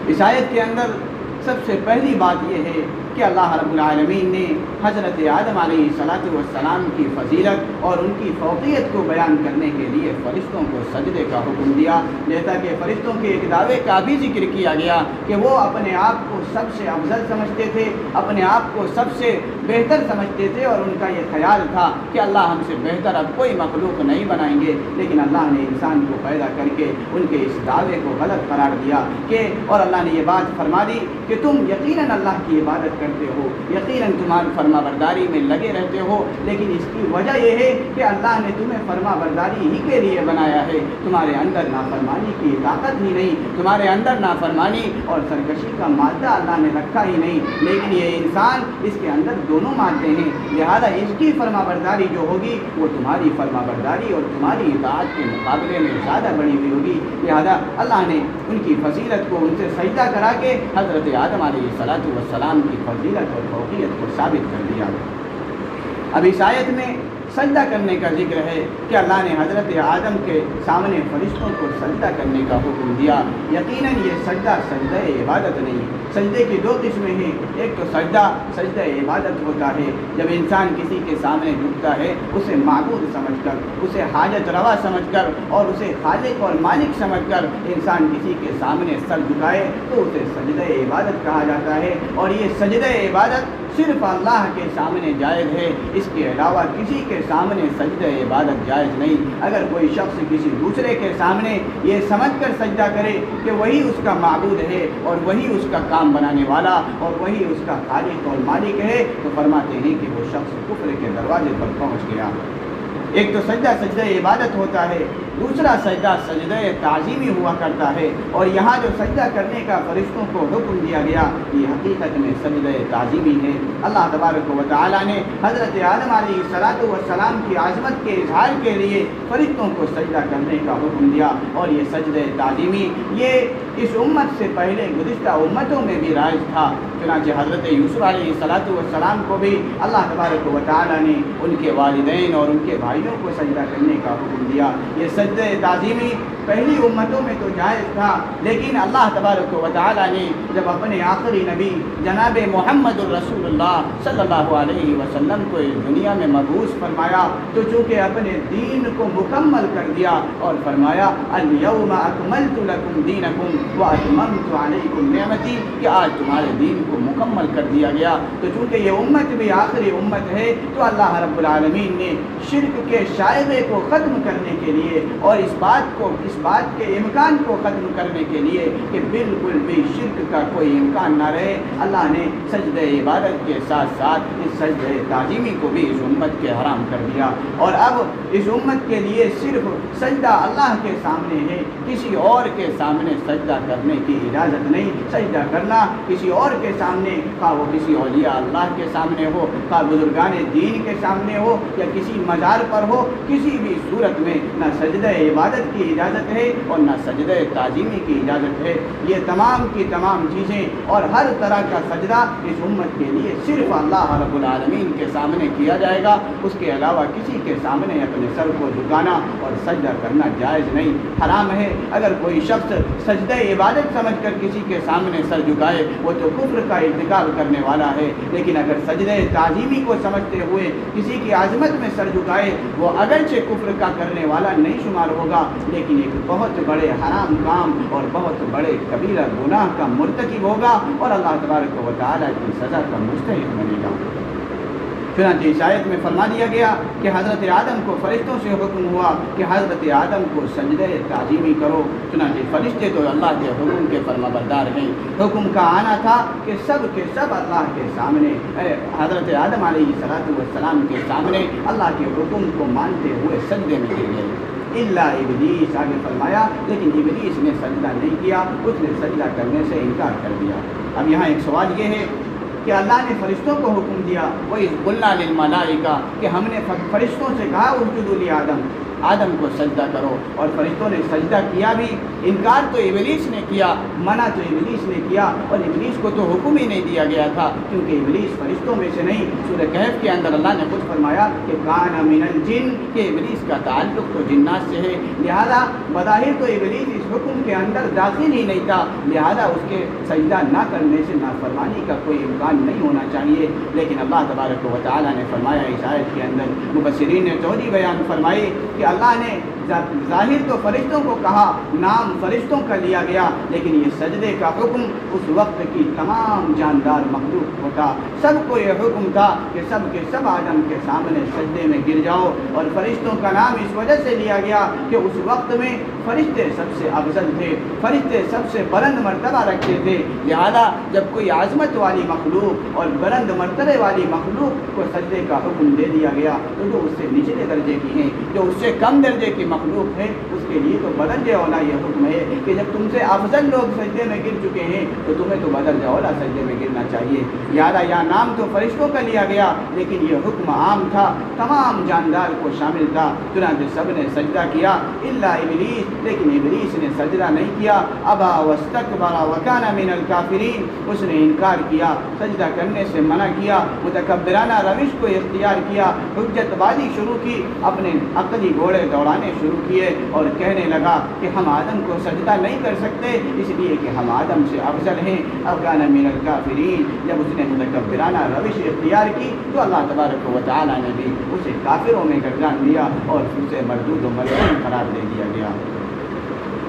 S1: اس آیت کے اندر سب سے پہلی بات یہ ہے کہ اللہ رب العالمین نے حضرت آدم علیہ السلام کی فضیلت اور ان کی فوقیت کو بیان کرنے کے لیے فرشتوں کو سجدے کا حکم دیا، جیسا کہ فرشتوں کے ایک دعوے کا بھی ذکر کیا گیا کہ وہ اپنے آپ کو سب سے افضل سمجھتے تھے، اپنے آپ کو سب سے بہتر سمجھتے تھے، اور ان کا یہ خیال تھا کہ اللہ ہم سے بہتر اب کوئی مخلوق نہیں بنائیں گے۔ لیکن اللہ نے انسان کو پیدا کر کے ان کے اس دعوے کو غلط قرار دیا اور اللہ نے یہ بات فرما دی کہ تم یقیناً اللہ کی عبادت کرتے ہو، یقیناً تمہاری فرما برداری میں لگے رہتے ہو، لیکن اس کی وجہ یہ ہے کہ اللہ نے تمہیں فرما برداری ہی کے لیے بنایا ہے، تمہارے اندر نافرمانی کی طاقت ہی نہیں، تمہارے اندر نافرمانی اور سرکشی کا مادہ اللہ نے رکھا ہی نہیں، لیکن یہ انسان اس کے اندر دونوں مادے ہیں، لہذا اس کی فرما برداری جو ہوگی وہ تمہاری فرما برداری اور تمہاری اطاعت کے مقابلے میں زیادہ بڑی ہوئی ہوگی، لہذا اللہ نے ان کی فضیلت کو ان سے سجدہ کرا کے حضرت آدم علیہ السلام کی فضیلت اور فوقیت کو ثابت کر دیا۔ اب اس آیت میں سجدہ کرنے کا ذکر ہے کہ اللہ نے حضرت آدم کے سامنے فرشتوں کو سجدہ کرنے کا حکم دیا۔ یقیناً یہ سجدہ عبادت نہیں، سجدے کی دو قسمیں ہیں، ایک تو سجدہ عبادت ہوتا ہے جب انسان کسی کے سامنے جھکتا ہے اسے معبود سمجھ کر، اسے حاجت روا سمجھ کر اور اسے خالق اور مالک سمجھ کر انسان کسی کے سامنے سر جھکائے تو اسے سجدہ عبادت کہا جاتا ہے، اور یہ سجدہ عبادت صرف اللہ کے سامنے جائز ہے، اس کے علاوہ کسی کے سامنے سجدہ عبادت جائز نہیں۔ اگر کوئی شخص کسی دوسرے کے سامنے یہ سمجھ کر سجدہ کرے کہ وہی اس کا معبود ہے اور وہی اس کا کام بنانے والا اور وہی اس کا خالق اور مالک ہے، تو فرماتے ہیں کہ وہ شخص کفر کے دروازے پر پہنچ گیا۔ ایک تو سجدہ عبادت ہوتا ہے، دوسرا سجدہ تعظیمی ہوا کرتا ہے، اور یہاں جو سجدہ کرنے کا فرشتوں کو حکم دیا گیا یہ حقیقت میں سجدہ تعظیمی ہے۔ اللہ تبارک و تعالیٰ نے حضرت آدم علیہ السلام کی عظمت کے اظہار کے لیے فرشتوں کو سجدہ کرنے کا حکم دیا، اور یہ سجدہ تعظیمی یہ اس امت سے پہلے گزشتہ امتوں میں بھی رائج تھا۔ چنانچہ حضرت یوسف علیہ السلام کو بھی اللہ تبارک و تعالیٰ نے ان کے والدین اور ان کے بھائیوں کو سجدہ کرنے کا حکم دیا۔ یہ سجدہ تعظیمی پہلی امتوں میں تو جائز تھا، لیکن اللہ تبارک و تعالیٰ نے جب اپنے آخری نبی جناب محمد الرسول اللہ صلی اللہ علیہ وسلم کو اس دنیا میں مبعوث فرمایا تو چونکہ اپنے دین کو مکمل کر دیا اور فرمایا الیوم اکملت لکم دینکم واتممت علیکم نعمتی، کہ آج تمہارے دین کو مکمل کر دیا گیا۔ تو چونکہ یہ امت بھی آخری امت ہے تو اللہ رب العالمین نے شرک کے شائبے کو ختم کرنے کے لیے اور اس بات کے امکان کو ختم کرنے کے لیے کہ بالکل بھی شرک کا کوئی امکان نہ رہے، اللہ نے سجدہ عبادت کے ساتھ ساتھ اس سجدہ تعظیمی کو بھی اس امت کے حرام کر دیا، اور اب اس امت کے لیے صرف سجدہ اللہ کے سامنے ہے، کسی اور کے سامنے سجدہ کرنے کی اجازت نہیں۔ سجدہ کرنا کسی اور کے سامنے، خواہ وہ کسی اولیاء اللہ کے سامنے ہو، خواہ بزرگان دین کے سامنے ہو یا کسی مزار پر ہو، کسی بھی صورت میں نہ سجدہ عبادت کی اجازت ہے اور نہ سجدہ تعظیمی کی اجازت ہے۔ یہ تمام کی تمام چیزیں اور ہر طرح کا سجدہ اس امت کے لیے صرف اللہ رب العالمین کے سامنے کیا جائے گا، اس کے علاوہ کسی کے سامنے اپنے سر کو جھکانا اور سجدہ کرنا جائز نہیں، حرام ہے۔ اگر کوئی شخص سجدہ عبادت سمجھ کر کسی کے سامنے سر جھکائے وہ تو کفر کا ارتکاب کرنے والا ہے، لیکن اگر سجدہ تعظیمی کو سمجھتے ہوئے کسی کی عظمت میں سر جھکائے وہ اگرچہ کفر کا کرنے والا نہیں شمار ہوگا، لیکن ایک بہت بڑے حرام کام اور بہت بڑے کبیرہ گناہ کا مرتکب ہوگا اور اللہ تبارک و تعالیٰ کی سزا کا مستحق بنے گا۔ چنانچہ اس آیت میں فرما دیا گیا کہ حضرت آدم کو فرشتوں سے حکم ہوا کہ حضرت آدم کو سجدہ تعظیمی کرو، چنانچہ فرشتے تو اللہ کے حکم کے فرما بردار ہیں۔ حکم کا آنا تھا کہ سب کے سب اللہ کے سامنے حضرت آدم علیہ السلام کے سامنے اللہ کے حکم کو مانتے ہوئے سجدے میں گر گئے، الا ابلیس، آگے فرمایا لیکن ابلیس نے سجدہ نہیں کیا، اس نے سجدہ کرنے سے انکار کر دیا۔ اب یہاں ایک سوال یہ ہے کہ اللہ نے فرشتوں کو حکم دیا وَإِذْ قُلْنَا لِلْمَلَائِكَةِ کہ ہم نے فرشتوں سے کہا اسجدوا لِآدَم، آدم کو سجدہ کرو، اور فرشتوں نے سجدہ کیا بھی۔ انکار تو ابلیس نے کیا، منع تو ابلیس نے کیا، اور ابلیس کو تو حکم ہی نہیں دیا گیا تھا کیونکہ ابلیس فرشتوں میں سے نہیں۔ سورہ کہف کے اندر اللہ نے خود فرمایا کہ کان من الجن، کہ ابلیس کا تعلق تو جنات سے ہے، لہذا بظاہر تو ابلیس اس حکم کے اندر داخل ہی نہیں تھا، لہذا اس کے سجدہ نہ کرنے سے نافرمانی کا کوئی امکان نہیں ہونا چاہیے۔ لیکن اللہ تبارک و تعالیٰ نے فرمایا اس آیت کے اندر، مفسرین نے توجہ بیان فرمائی کہ اللہ نے ظاہر تو فرشتوں کو کہا، نام فرشتوں کا لیا گیا، لیکن یہ سجدے کا حکم اس وقت کی تمام جاندار مخلوق کو تھا۔ سب کو یہ حکم تھا کہ سب کے سب آدم کے سامنے سجدے میں گر جاؤ، اور فرشتوں کا نام اس وجہ سے لیا گیا کہ اس وقت میں فرشتے سب سے افضل تھے، فرشتے سب سے بلند مرتبہ رکھتے تھے، لہذا جب کوئی عظمت والی مخلوق اور بلند مرتبے والی مخلوق کو سجدے کا حکم دے دیا گیا تو جو اس سے نچلے درجے کی ہیں، جو اس سے کم درجے کی مخلوق ہے، اس کے لیے تو بدرجہ اولا یہ حکم ہے کہ جب تم سے افضل لوگ سجدے میں گر چکے ہیں تو تمہیں تو بدرجہ اولا سجدے میں گرنا چاہیے۔ لہذا یا نام تو فرشتوں کا لیا گیا، لیکن یہ حکم عام تھا، تمام جاندار کو شامل تھا، چنانچہ سب نے سجدہ کیا الا ابلیس، لیکن ابلیس نے سجدہ نہیں کیا، ابا واستکبر وکان من الکافرین، اس نے انکار کیا، سجدہ کرنے سے منع کیا، متکبرانہ روش کو اختیار کیا، حجت بازی شروع کی، اپنے عقلی گھوڑے دوڑانے شروع کیے اور کہنے لگا کہ ہم آدم کو سجدہ نہیں کر سکتے اس لیے کہ ہم آدم سے افضل ہیں، وکان من الکافرین۔ جب اس نے متکبرانہ روش اختیار کی تو اللہ تبارک و تعالیٰ نے بھی اسے کافروں میں گردان دیا اور اسے مردود و ملعون قرار دے دیا گیا۔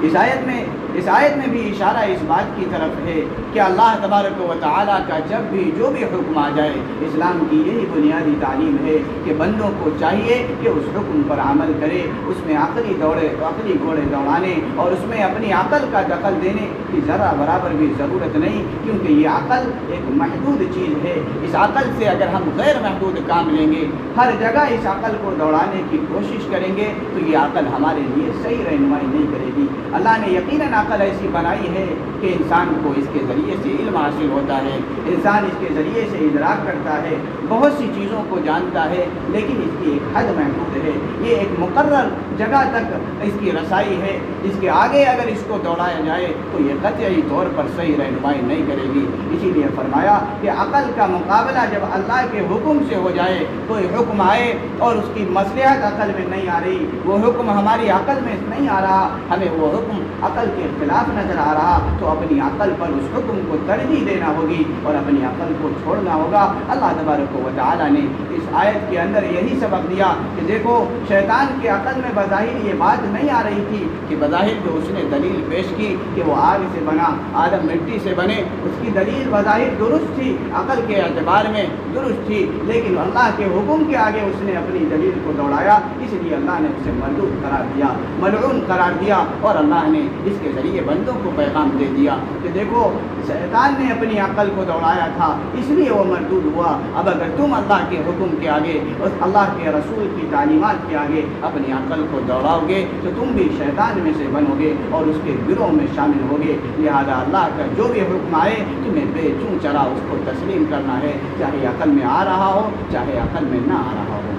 S1: اس آیت میں بھی اشارہ اس بات کی طرف ہے کہ اللہ تبارک و تعالیٰ کا جب بھی جو بھی حکم آ جائے، اسلام کی یہی بنیادی تعلیم ہے کہ بندوں کو چاہیے کہ اس حکم پر عمل کرے، اس میں عقلی گھوڑے دوڑانے اور اس میں اپنی عقل کا دخل دینے کی ذرا برابر بھی ضرورت نہیں، کیونکہ یہ عقل ایک محدود چیز ہے۔ اس عقل سے اگر ہم غیر محدود کام لیں گے، ہر جگہ اس عقل کو دوڑانے کی کوشش کریں گے تو یہ عقل ہمارے لیے صحیح رہنمائی نہیں کرے گی۔ اللہ نے یقیناً عقل ایسی بنائی ہے کہ انسان کو اس کے ذریعے سے علم حاصل ہوتا ہے، انسان اس کے ذریعے سے ادراک کرتا ہے، بہت سی چیزوں کو جانتا ہے، لیکن اس کی ایک حد محدود ہے، یہ ایک مقرر جگہ تک اس کی رسائی ہے، اس کے آگے اگر اس کو دوڑایا جائے تو یہ قطعی طور پر صحیح رہنمائی نہیں کرے گی۔ اسی لیے فرمایا کہ عقل کا مقابلہ جب اللہ کے حکم سے ہو جائے، کوئی حکم آئے اور اس کی مصلحت عقل میں نہیں آ رہی، وہ حکم ہماری عقل میں نہیں آ رہا، ہمیں وہ حکم عقل کے خلاف نظر آ رہا تو اپنی عقل پر اس حکم کو ترجیح دینا ہوگی اور اپنی عقل کو چھوڑنا ہوگا۔ اللہ تبارک و تعالیٰ نے اس آیت کے اندر یہی سبق دیا کہ دیکھو شیطان کے عقل میں بظاہر یہ بات نہیں آ رہی تھی کہ بظاہر جو اس نے دلیل پیش کی کہ وہ آگ سے بنا، آدم مٹی سے بنے، اس کی دلیل بظاہر درست تھی، عقل کے اعتبار میں درست تھی، لیکن اللہ کے حکم کے آگے اس نے اپنی دلیل کو دوڑایا، اس لیے اللہ نے اسے مردود قرار دیا، ملعون قرار دیا، اور اللہ نے اس کے ذریعے بندوں کو پیغام دے دیا کہ دیکھو شیطان نے اپنی عقل کو دوڑایا تھا اس لیے وہ مردود ہوا، اب اگر تم اللہ کے حکم کے آگے اور اللہ کے رسول کی تعلیمات کے آگے اپنی عقل کو دوڑاؤ گے تو تم بھی شیطان میں سے بنو گے اور اس کے گروہ میں شامل ہوگے۔ لہذا اللہ کا جو بھی حکم آئے تمہیں بے چوں چرا اس کو تسلیم کرنا ہے، چاہے عقل میں آ رہا ہو چاہے عقل میں نہ آ رہا ہو۔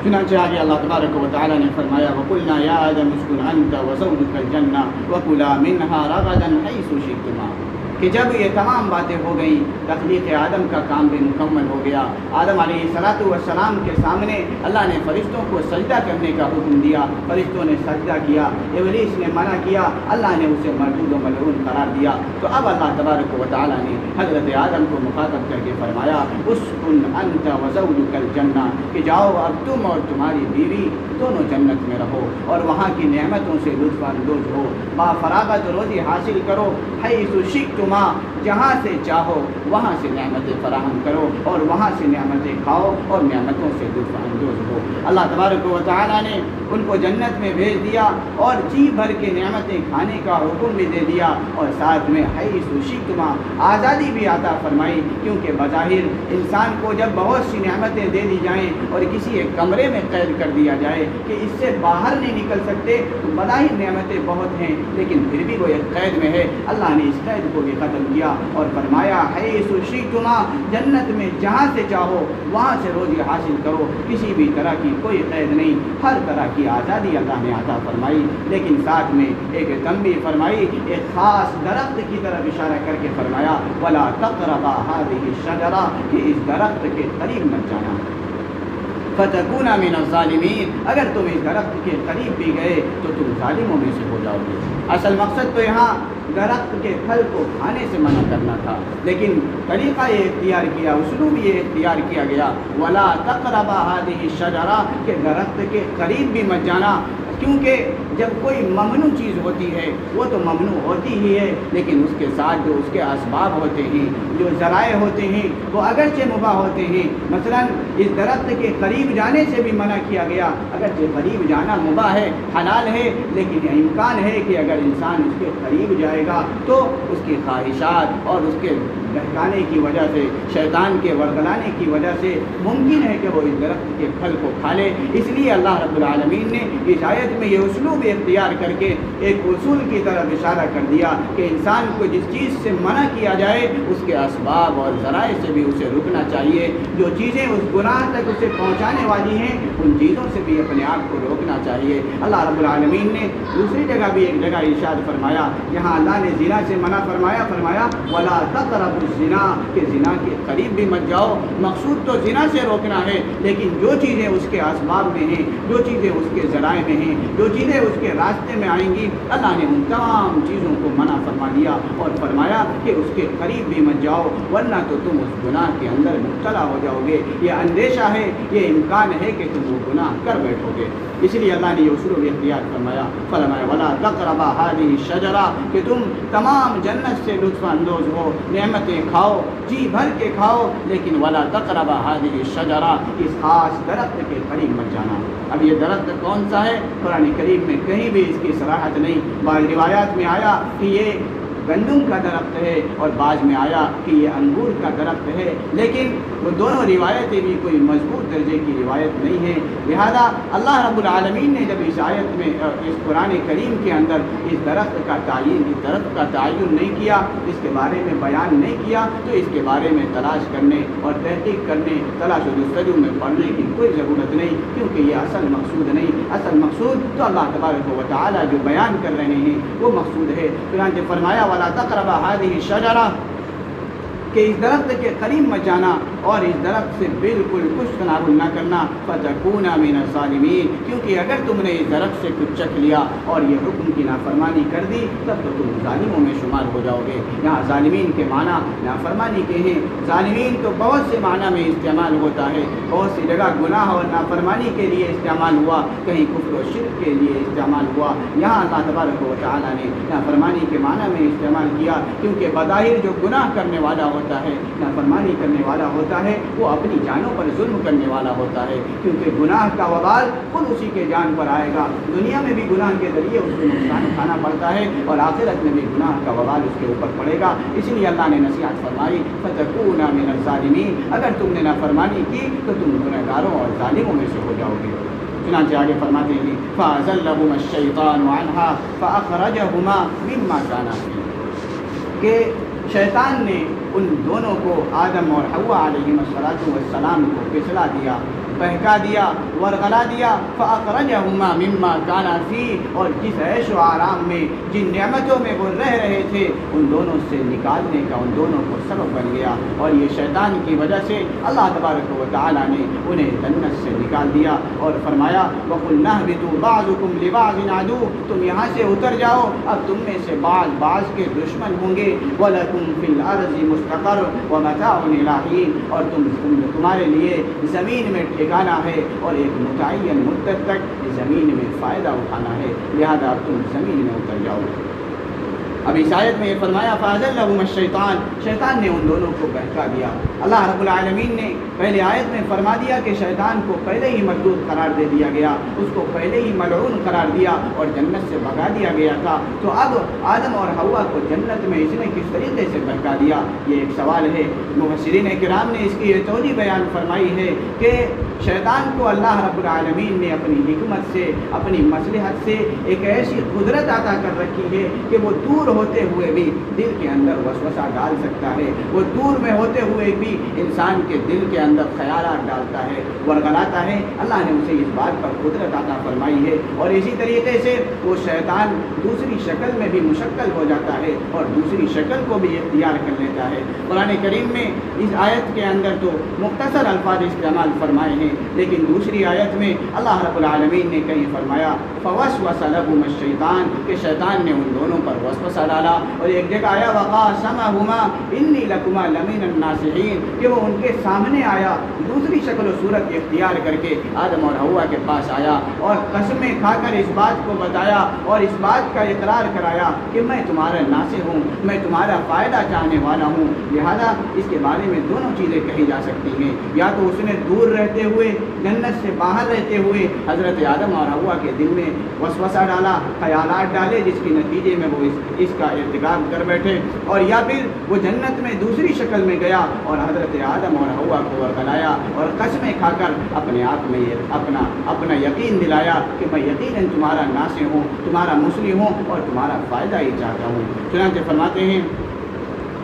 S1: چنانچہ آگے اللہ تبارک و تعالیٰ نے فرمایا وَقُلْنَا يَا آدَمُ اسْكُنْ أَنْتَ وَزَوْجُكَ الْجَنَّةَ وَكُلَا مِنْهَا رَغَدًا حَيْثُ شِئْتُمَا، کہ جب یہ تمام باتیں ہو گئیں، تخلیق آدم کا کام بھی مکمل ہو گیا، آدم علیہ السلام کے سامنے اللہ نے فرشتوں کو سجدہ کرنے کا حکم دیا، فرشتوں نے سجدہ کیا، ابلیس نے منع کیا، اللہ نے اسے مردود و ملعون قرار دیا۔ تو اب اللہ تبارک و تعالیٰ نے حضرت آدم کو مخاطب کر کے فرمایا اسکن انت وزوجک الجنہ، کہ جاؤ اب تم اور تمہاری بیوی دونوں جنت میں رہو اور وہاں کی نعمتوں سے لطف اندوز ہو، با فراغت روزی حاصل کرو، حیث شئتما، جہاں سے چاہو وہاں سے نعمتیں فراہم کرو اور وہاں سے نعمتیں کھاؤ اور نعمتوں سے لطف اندوز ہو۔ اللہ تبارک و تعالیٰ نے ان کو جنت میں بھیج دیا اور جی بھر کے نعمتیں کھانے کا حکم بھی دے دیا اور ساتھ میں حیث شئتما، آزادی بھی عطا فرمائی، کیونکہ بظاہر انسان کو جب بہت سی نعمتیں دے دی جائیں اور کسی ایک کمرے میں قید کر دیا جائے کہ اس سے باہر نہیں نکل سکتے، تو بظاہر نعمتیں بہت ہیں لیکن پھر بھی وہ ایک قید میں ہے، اللہ نے اس قید کو بھی ختم کیا اور فرمایا حیث شئتما، جنت میں جہاں سے چاہو وہاں سے روزی حاصل کرو، کسی بھی طرح کی کوئی قید نہیں، ہر طرح کی آزادی اللہ نے عطا فرمائی۔ لیکن ساتھ میں ایک تنبیہ فرمائی، ایک خاص درخت کی طرف اشارہ کر کے فرمایا ولا تقربا هذه الشجرہ، کہ اس درخت کے قریب مت جانا، فتکونا من الظالمین، اگر تم اس درخت کے قریب بھی گئے تو تم ظالموں میں سے ہو جاؤ گے۔ اصل مقصد تو یہاں درخت کے پھل کو کھانے سے منع کرنا تھا، لیکن طریقہ یہ اختیار کیا، اسلوب یہ اختیار کیا گیا ولا تقربا هذه الشجرہ، کہ درخت کے قریب بھی مت جانا، کیونکہ جب کوئی ممنوع چیز ہوتی ہے وہ تو ممنوع ہوتی ہی ہے، لیکن اس کے ساتھ جو اس کے اسباب ہوتے ہیں، جو ذرائع ہوتے ہیں، وہ اگرچہ مباح ہوتے ہیں۔ مثلا اس درخت کے قریب جانے سے بھی منع کیا گیا، اگرچہ قریب جانا مباح ہے، حلال ہے، لیکن امکان ہے کہ اگر انسان اس کے قریب جائے گا تو اس کی خواہشات اور اس کے بہکانے کی وجہ سے، شیطان کے ورگلانے کی وجہ سے ممکن ہے کہ وہ اس درخت کے پھل کو کھا لے۔ اس لیے اللہ رب العالمین نے اس آیت میں یہ اسلوب اختیار کر کے ایک اصول کی طرف اشارہ کر دیا کہ انسان کو جس چیز سے منع کیا جائے اس کے اسباب اور ذرائع سے بھی اسے رکنا چاہیے، جو چیزیں اس گناہ تک اسے پہنچانے والی ہیں ان چیزوں سے بھی اپنے آپ کو روکنا چاہیے۔ اللہ رب العالمین نے دوسری جگہ بھی ایک جگہ ارشاد فرمایا، جہاں اللہ نے زنا سے منع فرمایا، فرمایا ولا تقربوا الزنا، کہ زنا کے قریب بھی مت جاؤ۔ مقصود تو زنا سے روکنا ہے، لیکن جو چیزیں اس کے اسباب میں ہیں، جو چیزیں اس کے ذرائع میں ہیں، جو چیزیں اس کے راستے میں آئیں گی، اللہ نے ان تمام چیزوں کو منع فرما دیا اور فرمایا کہ اس کے قریب بھی مت جاؤ، ورنہ تو تم اس گناہ کے اندر مبتلا ہو جاؤ گے۔ یہ اندیشہ ہے، یہ امکان ہے کہ تم وہ گناہ کر بیٹھو گے۔ اس لیے اللہ نے یہ اسلوب اختیار فرمایا، فرمایا ولا تقربا هذه الشجرہ، کہ تم تمام جنت سے لطف اندوز ہو، نعمتیں کھاؤ، جی بھر کے کھاؤ، لیکن ولا تقربا هذه الشجرہ، اس خاص درخت کے قریب مت جانا۔ اب یہ درخت کون سا ہے؟ قرآن کریم میں کہیں بھی اس کی صراحت نہیں۔ بعض روایات میں آیا کہ یہ گندم کا درخت ہے اور بعض میں آیا کہ یہ انگور کا درخت ہے، لیکن وہ دونوں روایتیں بھی کوئی مضبوط درجے کی روایت نہیں ہے۔ لہذا اللہ رب العالمین نے جب اس آیت میں اس قرآن کریم کے اندر اس درخت کا تعین نہیں کیا، اس کے بارے میں بیان نہیں کیا، تو اس کے بارے میں تلاش کرنے اور تحقیق کرنے، تلاش و جستجو میں پڑھنے کی کوئی ضرورت نہیں، کیونکہ یہ اصل مقصود نہیں۔ اصل مقصود تو اللہ تبارک و تعالیٰ جو بیان کر رہے ہیں وہ مقصود ہے۔ چنانچہ فرمایا ولا تقربا هذه الشجرہ، کہ اس درخت کے قریب مت جانا اور اس درخت سے بالکل کچھ تناول نہ کرنا، فتکونا من الظالمین، کیونکہ اگر تم نے اس درخت سے کچھ چکھ لیا اور یہ حکم کی نافرمانی کر دی تب تو تم ظالموں میں شمار ہو جاؤ گے۔ یہاں ظالمین کے معنی نافرمانی کے ہیں۔ ظالمین تو بہت سے معنی میں استعمال ہوتا ہے، بہت سی جگہ گناہ اور نافرمانی کے لیے استعمال ہوا، کہیں کفر و شرک کے لیے استعمال ہوا۔ یہاں اللہ تبارک و تعالیٰ نے نافرمانی کے معنی میں استعمال کیا، کیونکہ بظاہر جو گناہ کرنے والا ہوتا ہے، نافرمانی کرنے والا ہوتا ہے، وہ اپنی جانوں پر ظلم کرنے والا ہوتا ہے، کیونکہ گناہ کا وبال خود اسی کے جان پر آئے گا۔ دنیا میں بھی گناہ کے ذریعے اس کو نقصان کھانا پڑتا ہے اور آخرت میں بھی گناہ کا وبال اس کے اوپر پڑے گا۔ اس لیے اللہ نے نصیحت فرمائی فتکونا من الظالمین، اگر تم نے نافرمانی کی تو تم گنہگاروں اور ظالموں میں سے ہو جاؤ گے۔ چنانچہ آگے فرماتے ہیں فَأَزَلَّهُمَا الشَّيْطَانُ عَنْهَا فَأَخْرَجَهُمَا مِمَّا كَانَا فِيهِ، کہ شیطان نے ان دونوں کو، آدم اور حوا علیہم السلام کو پھسلا دیا، بہکا دیا، ورغلا دیا، فَأَخْرَجَهُمَا مِمَّا كَانَا فِيهِ، اور جس عیش و آرام میں، جن نعمتوں میں وہ رہ رہے تھے، ان دونوں سے نکالنے کا ان دونوں کو سبب بن گیا، اور یہ شیطان کی وجہ سے اللہ تبارک و تعالیٰ نے انہیں جنت سے نکال دیا اور فرمایا وَقُلْنَا اهْبِطُوا بَعْضُكُمْ لِبَعْضٍ عَدُوٌّ، تم یہاں سے اتر جاؤ، اب تم میں سے بعض کے دشمن ہوں گے، وَلَكُمْ فِي الْأَرْضِ مُسْتَقَرٌّ وَمَتَاعٌ إِلَىٰ حِينٍ، اور تمہارے لیے زمین میں ٹھکانا ہے اور ایک متعین مدت تک زمین میں فائدہ اٹھانا ہے، لہذا اب تم زمین میں اتر جاؤ۔ اب اس آیت میں یہ فرمایا فَأَزَلَّهُمَا الشَّيْطَانُ، شیطان نے ان دونوں کو بہکا دیا، اللہ رب العالمین نے پہلے آیت میں فرما دیا کہ شیطان کو پہلے ہی مردود قرار دے دیا گیا، اس کو پہلے ہی ملعون قرار دیا اور جنت سے بھگا دیا گیا تھا، تو اب آدم اور حوا کو جنت میں اس نے کس طریقے سے بھگا دیا؟ یہ ایک سوال ہے۔ مفسرین کرام نے اس کی یہ توجہ بیان فرمائی ہے کہ شیطان کو اللہ رب العالمین نے اپنی حکمت سے، اپنی مصلحت سے ایک ایسی قدرت عطا کر رکھی ہے کہ وہ دور ہوتے ہوئے بھی دل کے اندر وسوسہ ڈال سکتا ہے، وہ دور میں ہوتے ہوئے بھی انسان کے دل کے اندر خیالات ڈالتا ہے، ورغلاتا ہے۔ اللہ نے اسے اس بات پر قدرت عطا فرمائی ہے، اور اسی طریقے سے وہ شیطان دوسری شکل میں بھی مشکل ہو جاتا ہے اور دوسری شکل کو بھی اختیار کر لیتا ہے۔ قرآن کریم میں اس آیت کے اندر تو مختصر الفاظ استعمال فرمائے ہیں، لیکن دوسری آیت میں اللہ رب العالمین نے کہیں فرمایا فوسوس لهما الشیطان، کہ شیطان نے ان دونوں پر وسوسہ ڈالا، اور ایک جگہ آیا وقاسمهما انی لکما لمن الناصحین، کہ وہ ان کے سامنے آیا دوسری شکل و صورت اختیار کر کے آدم اور حوا کے پاس آیا اور قسمیں کھا کر اس بات کو بتایا اور اس بات کا اقرار کرایا کہ میں تمہارا ناصح ہوں، میں تمہارا فائدہ چاہنے والا ہوں۔ لہذا اس کے بارے میں دونوں چیزیں کہی جا سکتی ہیں، یا تو اس نے دور رہتے ہوئے، جنت سے باہر رہتے ہوئے حضرت آدم اور حوا کے دل میں وسوسہ ڈالا، خیالات ڈالے، جس کے نتیجے میں وہ اس کا ارتکاب کر بیٹھے، اور یا پھر وہ جنت میں دوسری شکل میں گیا اور حضرت آدم اور حوا کو ورغلایا اور قسمیں کھا کر اپنے آپ میں اپنا یقین دلایا کہ میں یقیناً تمہارا ناصح ہوں، تمہارا مصلح ہوں اور تمہارا فائدہ ہی چاہتا ہوں۔ چنانچہ فرماتے ہیں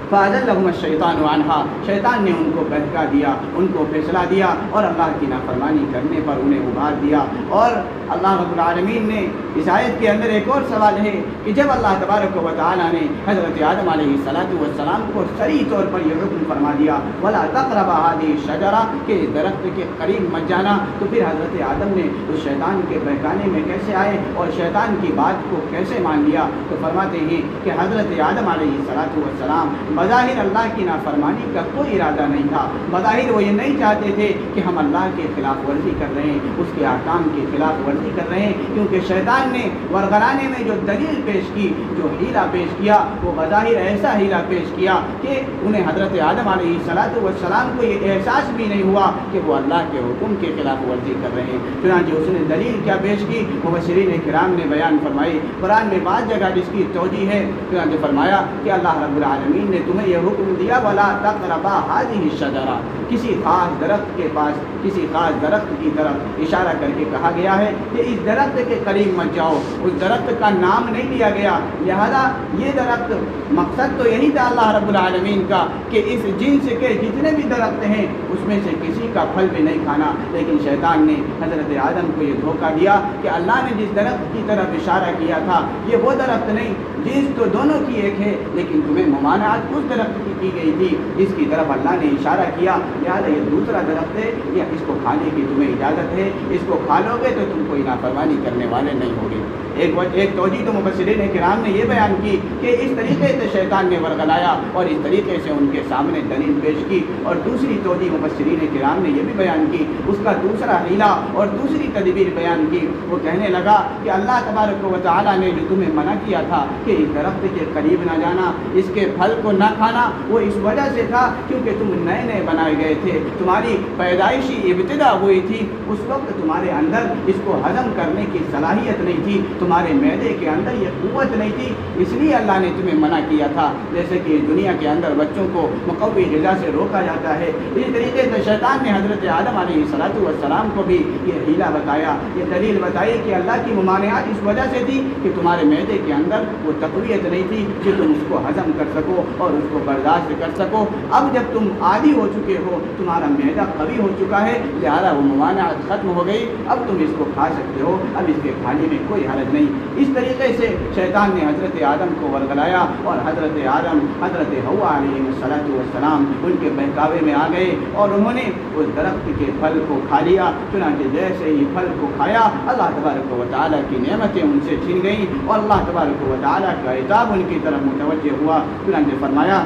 S1: فَأَزَلَّهُمَا الشَّيْطَانُ عَنْهَا، شیطان نے ان کو بہکا دیا، ان کو پھسلا دیا اور اللہ کی نافرمانی کرنے پر انہیں ابھار دیا۔ اور اللہ رب العالمین نے اس آیت کے اندر ایک اور سوال ہے کہ جب اللہ تبارک و تعالیٰ نے حضرت آدم علیہ السلام کو صریح طور پر یہ حکم فرما دیا وَلَا تَقْرَبَا هَٰذِهِ الشَّجَرَةَ، کہ اس درخت کے قریب مت جانا، تو پھر حضرت آدم نے اس شیطان کے بہکانے میں کیسے آئے اور شیطان کی بات کو کیسے مان لیا؟ تو فرماتے ہیں کہ حضرت آدم علیہ السلام بظاہر اللہ کی نافرمانی کا کوئی ارادہ نہیں تھا، بظاہر وہ یہ نہیں چاہتے تھے کہ ہم اللہ کے خلاف ورزی کر رہے ہیں، اس کے احکام کی خلاف ورزی کر رہے ہیں، کیونکہ شیطان نے ورغلانے میں جو دلیل پیش کی، جو ہیلا پیش کیا، وہ بظاہر ایسا ہیلا پیش کیا کہ انہیں حضرت آدم علیہ السلام کو یہ احساس بھی نہیں ہوا کہ وہ اللہ کے حکم کے خلاف ورزی کر رہے ہیں۔ چنانچہ اس نے دلیل کیا پیش کی؟ مفسرین کرام نے بیان فرمائی، قرآن میں بعض جگہ جس کی توجیہ ہے، چنانچہ فرمایا کہ اللہ رب العالمین نے تمہیں یہ حکم دیا وَلَا تَقْرَبَا هَٰذِهِ الشَّجَرَةَ، کسی خاص درخت کے پاس، کسی خاص درخت کی طرف اشارہ کر کے کہا گیا ہے کہ اس درخت کے قریب مت جاؤ، اس درخت کا نام نہیں لیا گیا۔ لہذا یہ درخت، مقصد تو یہی تھا اللہ رب العالمین کا کہ اس جنس کے جتنے بھی درخت ہیں اس میں سے کسی کا پھل بھی نہیں کھانا، لیکن شیطان نے حضرت آدم کو یہ دھوکہ دیا کہ اللہ نے جس درخت کی طرف اشارہ کیا تھا یہ وہ درخت نہیں، جنس تو دونوں کی ایک ہے، لیکن تمہیں ممانعت اس درخت کی گئی تھی جس کی طرف اللہ نے اشارہ کیا، لہٰذا یہ دوسرا درخت ہے، یا اس کو کھانے کی تمہیں اجازت ہے، اس کو کھا لو گے تو تم کوئی نافرمانی کرنے والے نہیں ہوگے۔ ایک توجیہ تو مفسرین کرام نے یہ بیان کی کہ اس طریقے سے شیطان نے ورغلایا اور اس طریقے سے ان کے سامنے دلیل پیش کی، اور دوسری توجیہ مفسرین کرام نے یہ بھی بیان کی، اس کا دوسرا حیلہ اور دوسری تدبیر بیان کی۔ وہ کہنے لگا کہ اللہ تبارک و تعالیٰ نے جو تمہیں منع کیا تھا کہ اس درخت کے قریب نہ جانا، اس کے پھل کو نہ کھانا، وہ اس وجہ سے تھا کیونکہ تم نئے نئے بنائے گئے تھے، تمہاری پیدائشی ابتدا ہوئی تھی، اس وقت تمہارے اندر اس کو ہضم کرنے کی صلاحیت نہیں تھی، تمہارے معدے کے اندر یہ قوت نہیں تھی، اس لیے اللہ نے تمہیں منع کیا تھا۔ جیسے کہ دنیا کے اندر بچوں کو مقوی غذا سے روکا جاتا ہے، اسی طریقے سے شیطان نے حضرت آدم علیہ السلام کو بھی یہ حیلہ بتایا، یہ دلیل بتائی کہ اللہ کی ممانعت اس وجہ سے تھی کہ تمہارے معدے کے اندر وہ تقویت نہیں تھی کہ تم اس کو ہضم کر سکو اور اس کو برداشت کر سکو۔ اب جب تم عادی ہو چکے ہو، تمہارا معدہ قوی ہو چکا ہے، لہذا وہ ممانعت ختم ہو گئی، اب تم اس کو کھا سکتے ہو، اب اس کے کھانے میں کوئی حرج نہیں۔ اس طریقے سے شیطان نے حضرت آدم کو ورغلایا اور حضرت آدم حضرت حوا علیہ السلام ان کے بہکاوے میں آ گئے اور انہوں نے اس درخت کے پھل کو کھا لیا۔ چنانچہ جیسے ہی پھل کو کھایا، اللہ تبارک و تعالیٰ کی نعمتیں ان سے چھن گئیں اور اللہ تبارک و تعالیٰ کا عذاب ان کی طرف متوجہ ہوا۔ چنانچہ فرمایا